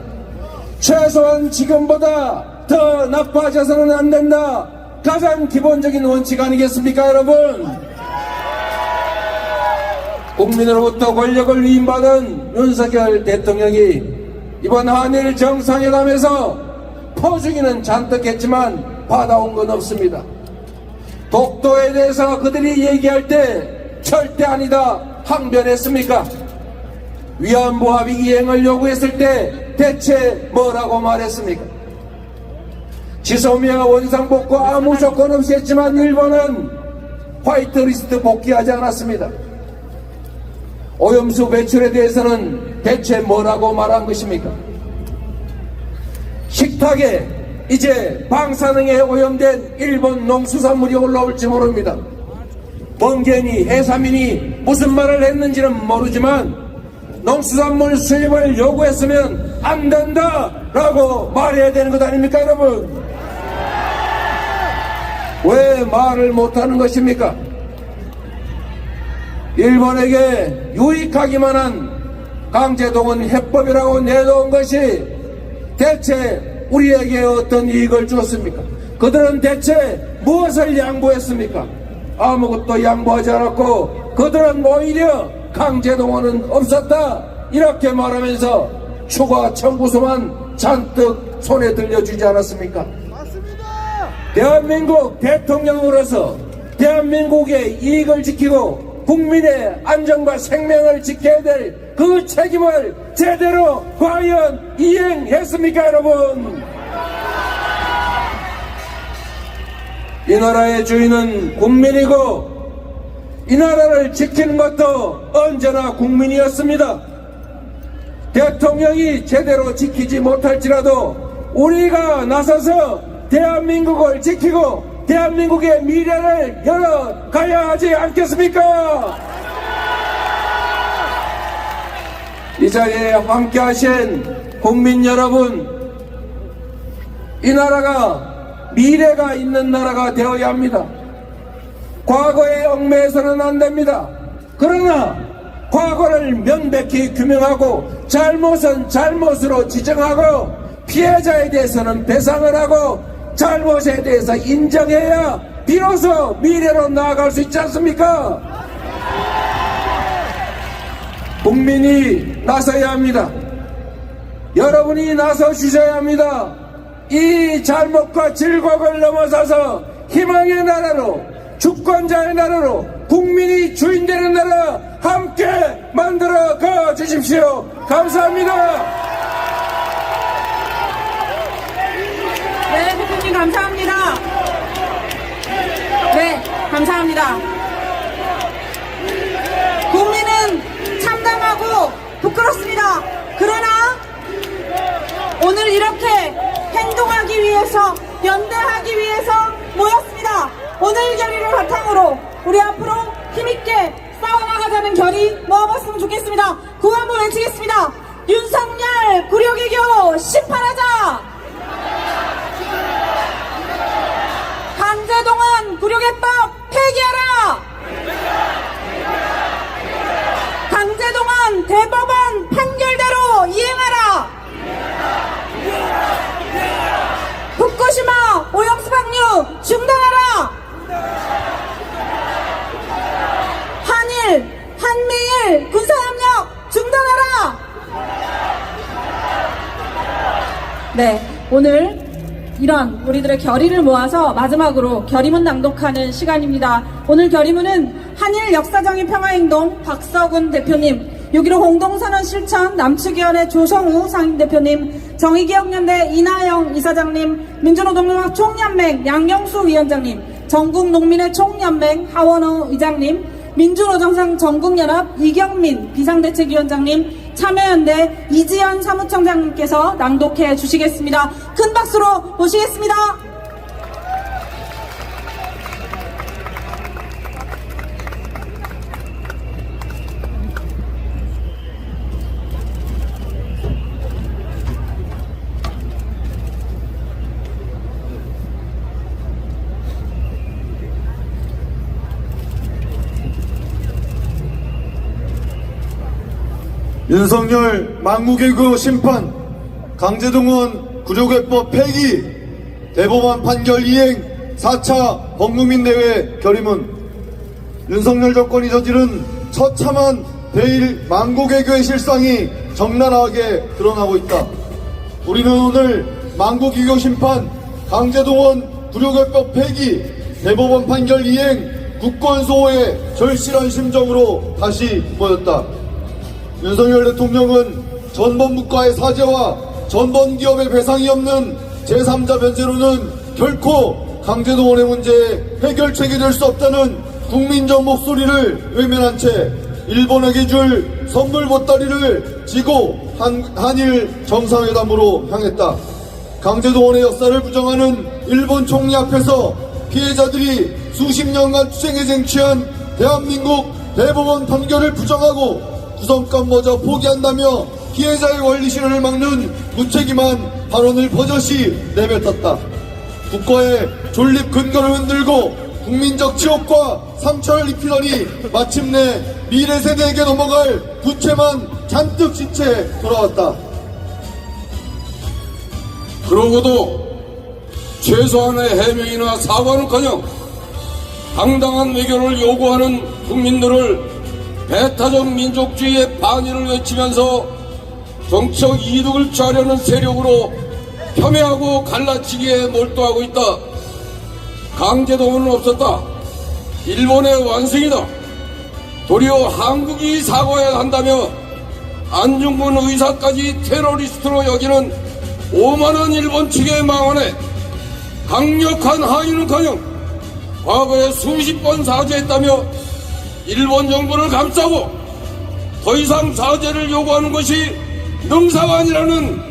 최소한 지금보다 더 나빠져서는 안 된다. 가장 기본적인 원칙 아니겠습니까, 여러분? 국민으로부터 권력을 위임받은 윤석열 대통령이 이번 한일 정상회담에서 포주기는 잔뜩 했지만 받아온 건 없습니다. 독도에 대해서 그들이 얘기할 때 절대 아니다 항변했습니까? 위안부 합의 이행을 요구했을 때 대체 뭐라고 말했습니까? 지소미아 원상복구 아무 조건 없이 했지만 일본은 화이트리스트 복귀하지 않았습니다. 오염수 배출에 대해서는 대체 뭐라고 말한 것입니까? 식탁에 이제 방사능에 오염된 일본 농수산물이 올라올지 모릅니다. 멍게니 해삼인이 무슨 말을 했는지는 모르지만 농수산물 수입을 요구했으면 안 된다라고 말해야 되는 것 아닙니까, 여러분? 왜 말을 못하는 것입니까? 일본에게 유익하기만 한 강제동원 해법이라고 내놓은 것이 대체 우리에게 어떤 이익을 줬습니까? 그들은 대체 무엇을 양보했습니까? 아무것도 양보하지 않았고 그들은 오히려 강제동원은 없었다 이렇게 말하면서 추가 청구서만 잔뜩 손에 들려주지 않았습니까? 대한민국 대통령으로서 대한민국의 이익을 지키고 국민의 안전과 생명을 지켜야 될 그 책임을 제대로 과연 이행했습니까, 여러분? 이 나라의 주인은 국민이고 이 나라를 지키는 것도 언제나 국민이었습니다. 대통령이 제대로 지키지 못할지라도 우리가 나서서 대한민국을 지키고 대한민국의 미래를 열어가야 하지 않겠습니까? 이 자리에 함께 하신 국민 여러분, 이 나라가 미래가 있는 나라가 되어야 합니다. 과거에 얽매여서는 안 됩니다. 그러나 과거를 명백히 규명하고 잘못은 잘못으로 지정하고 피해자에 대해서는 배상을 하고 잘못에 대해서 인정해야 비로소 미래로 나아갈 수 있지 않습니까? 국민이 나서야 합니다. 여러분이 나서 주셔야 합니다. 이 잘못과 질곡을 넘어서서 희망의 나라로, 주권자의 나라로, 국민이 주인 되는 나라 함께 만들어 가 주십시오. 감사합니다. 네, 대표님 감사합니다. 네, 감사합니다. 국민은 참담하고 부끄럽습니다. 그러나 오늘 이렇게 행동하기 위해서, 연대하기 위해서 모였습니다. 오늘 결의를 바탕으로 우리 앞으로 힘있게 싸워나가자는 결의 모아봤으면 좋겠습니다. 구호 한번 외치겠습니다. 윤석열 굴욕외교 심판하자! 강제동원 굴욕해법 폐기하라! 강제동원 대법원 판결대로 이행하라! 후쿠시마 오염수 방류 중단하라! 한미일 군사협력 중단하라! 네, 오늘 이런 우리들의 결의를 모아서 마지막으로 결의문 낭독하는 시간입니다. 오늘 결의문은 한일 역사적인 평화행동 박서군 대표님, 6.15 공동선언 실천 남측위원회 조성우 상임대표님, 정의기억연대 이나영 이사장님, 민주노동연합 총연맹 양경수 위원장님, 전국농민의 총연맹 하원호 의장님, 민주노동상 전국연합 이경민 비상대책위원장님, 참여연대 이지연 사무총장님께서 낭독해 주시겠습니다. 큰 박수로 모시겠습니다. 윤석열 망국외교 심판, 강제동원 구조개법 폐기, 대법원 판결 이행, 4차 범국민대회 결의문. 윤석열 정권이 저지른 처참한 대일 망국외교의 실상이 적나라하게 드러나고 있다. 우리는 오늘 망국외교 심판, 강제동원 구조개법 폐기, 대법원 판결 이행, 국권 수호의 절실한 심정으로 다시 모였다. 윤석열 대통령은 전범국가의 사죄와 전범기업의 배상이 없는 제3자 변제로는 결코 강제동원의 문제에 해결책이 될 수 없다는 국민적 목소리를 외면한 채 일본에게 줄 선물 보따리를 지고 한일 정상회담으로 향했다. 강제동원의 역사를 부정하는 일본 총리 앞에서 피해자들이 수십 년간 투쟁에 쟁취한 대한민국 대법원 판결을 부정하고 구성권마저 포기한다며 피해자의 원리실현을 막는 무책임한 발언을 버젓이 내뱉었다. 국가의 존립 근거를 흔들고 국민적 치욕과 상처를 입히더니 마침내 미래 세대에게 넘어갈 부채만 잔뜩 지채 돌아왔다. 그러고도 최소한의 해명이나 사과는커녕 당당한 외교를 요구하는 국민들을 배타적 민족주의의 반의를 외치면서 정치적 이득을 취하려는 세력으로 폄훼하고 갈라치기에 몰두하고 있다. 강제동원은 없었다. 일본의 완성이다. 도리어 한국이 사과해야 한다며 안중근 의사까지 테러리스트로 여기는 오만한 일본 측의 망언에 강력한 항의는커녕 과거에 수십 번 사죄했다며 일본 정부를 감싸고 더 이상 사죄를 요구하는 것이 능사가 아니라는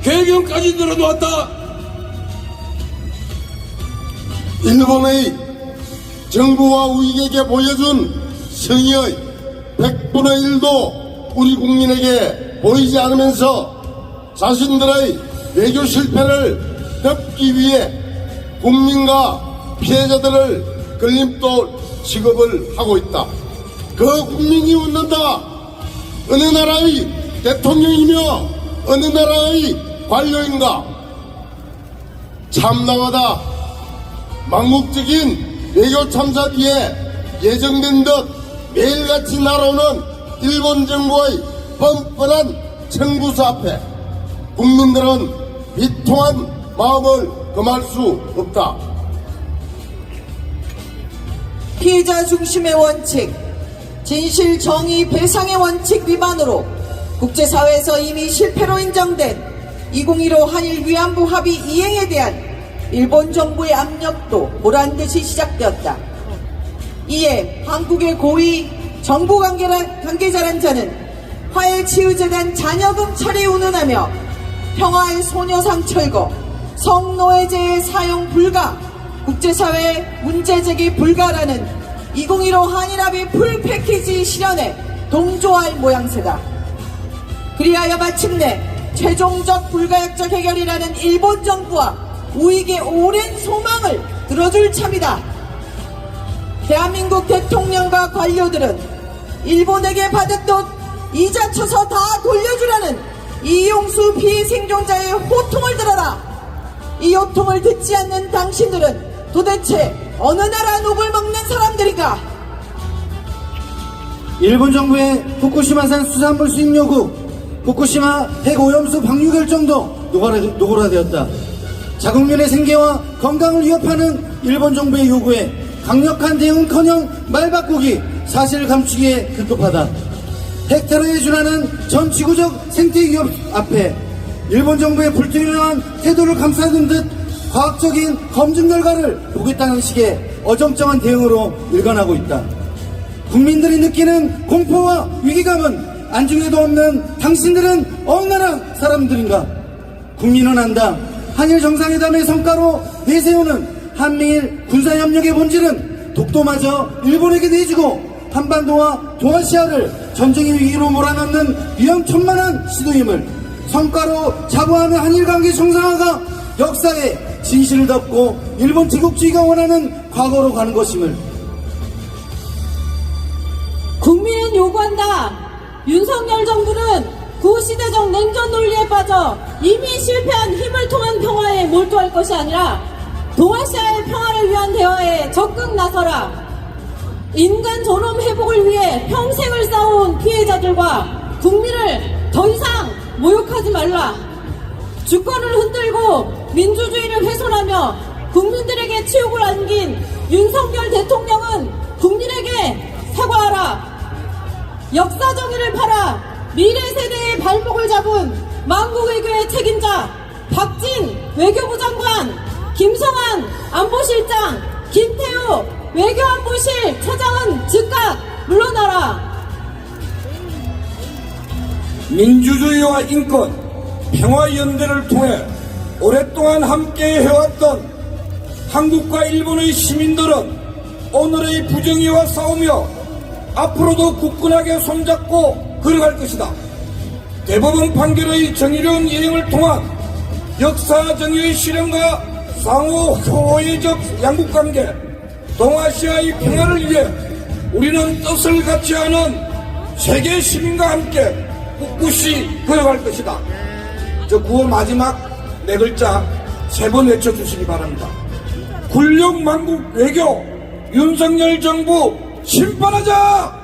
궤변까지 늘어놓았다. 일본의 정부와 우익에게 보여준 성의의 100분의 1도 우리 국민에게 보이지 않으면서 자신들의 외교 실패를 덮기 위해 국민과 피해자들을 걸림돌 취급을 하고 있다. 그 국민이 묻는다. 어느 나라의 대통령이며 어느 나라의 관료인가? 참담하다. 망국적인 외교 참사 뒤에 예정된 듯 매일같이 날아오는 일본 정부의 뻔뻔한 청구서 앞에 국민들은 비통한 마음을 금할 수 없다. 피해자 중심의 원칙, 진실, 정의, 배상의 원칙 위반으로 국제사회에서 이미 실패로 인정된 2015 한일 위안부 합의 이행에 대한 일본 정부의 압력도 보란듯이 시작되었다. 이에 한국의 고위 정부 관계자란 자는 화해치유재단 잔여금 처리 운운하며 평화의 소녀상 철거, 성노예제의 사용 불가, 국제사회 문제제기 불가라는 2015 한일합의 풀패키지 실현에 동조할 모양새다. 그리하여 마침내 최종적 불가역적 해결이라는 일본 정부와 우익의 오랜 소망을 들어줄 참이다. 대한민국 대통령과 관료들은 일본에게 받았던 이자 쳐서 다 돌려주라는 이용수 피해 생존자의 호통을 들어라. 이 호통을 듣지 않는 당신들은 도대체 어느 나라 녹을 먹는 사람들인가? 일본 정부의 후쿠시마산 수산물 수입 요구, 후쿠시마 핵오염수 방류 결정도 노골화되었다. 자국민의 생계와 건강을 위협하는 일본 정부의 요구에 강력한 대응은커녕 말 바꾸기, 사실을 감추기에 급급하다. 헥타르에 준하는 전 지구적 생태 위협 앞에 일본 정부의 불투명한 태도를 감싸는 듯 과학적인 검증 결과를 보겠다는 식의 어정쩡한 대응으로 일관하고 있다. 국민들이 느끼는 공포와 위기감은 안중에도 없는 당신들은 어느 나라 사람들인가? 국민은 안다. 한일 정상회담의 성과로 내세우는 한미일 군사협력의 본질은 독도마저 일본에게 내주고 한반도와 동아시아를 전쟁의 위기로 몰아넣는 위험천만한 시도임을 성과로 자부하는 한일관계 정상화가 역사의 진실을 덮고 일본 제국주의가 원하는 과거로 가는 것임을. 국민은 요구한다. 윤석열 정부는 구시대적 냉전 논리에 빠져 이미 실패한 힘을 통한 평화에 몰두할 것이 아니라 동아시아의 평화를 위한 대화에 적극 나서라. 인간 존엄 회복을 위해 평생을 싸워온 피해자들과 국민을 더 이상 모욕하지 말라. 주권을 흔들고 민주주의를 훼손하며 국민들에게 치욕을 안긴 윤석열 대통령은 국민에게 사과하라. 역사 정의를 팔아 미래 세대의 발목을 잡은 망국 외교의 책임자 박진 외교부 장관, 김성한 안보실장, 김태우 외교안보실 차장은 즉각 물러나라. 민주주의와 인권, 평화연대를 통해 오랫동안 함께 해왔던 한국과 일본의 시민들은 오늘의 부정의와 싸우며 앞으로도 굳건하게 손잡고 걸어갈 것이다. 대법원 판결의 정의로운 이행을 통한 역사 정의의 실현과 상호 효의적 양국관계, 동아시아의 평화를 위해 우리는 뜻을 같이 하는 세계 시민과 함께 꿋꿋이 걸어갈 것이다. 저 구호 마지막 네 글자 3번 외쳐주시기 바랍니다. 굴욕 망국 외교 윤석열 정부 심판하자!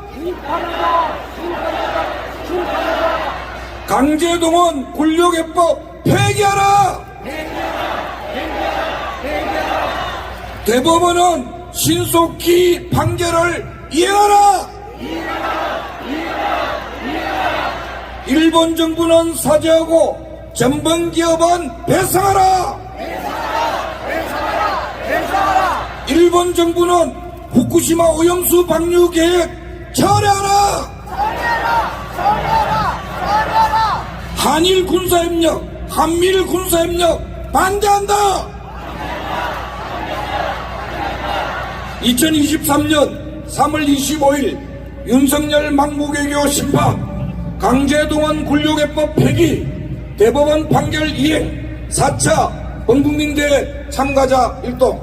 강제동원 굴욕해법 폐기하라! 대법원은 신속히 판결을 이행하라! 일본 정부는 사죄하고 전범기업은 배상하라! 일본 정부는 후쿠시마 오염수 방류 계획 철회하라! 한일 군사협력, 한미일 군사협력 반대한다! 2023년 3월 25일 윤석열 망국외교 심판, 강제동원 굴욕해법 폐기, 대법원 판결 이행, 4차 범국민대회 참가자 일동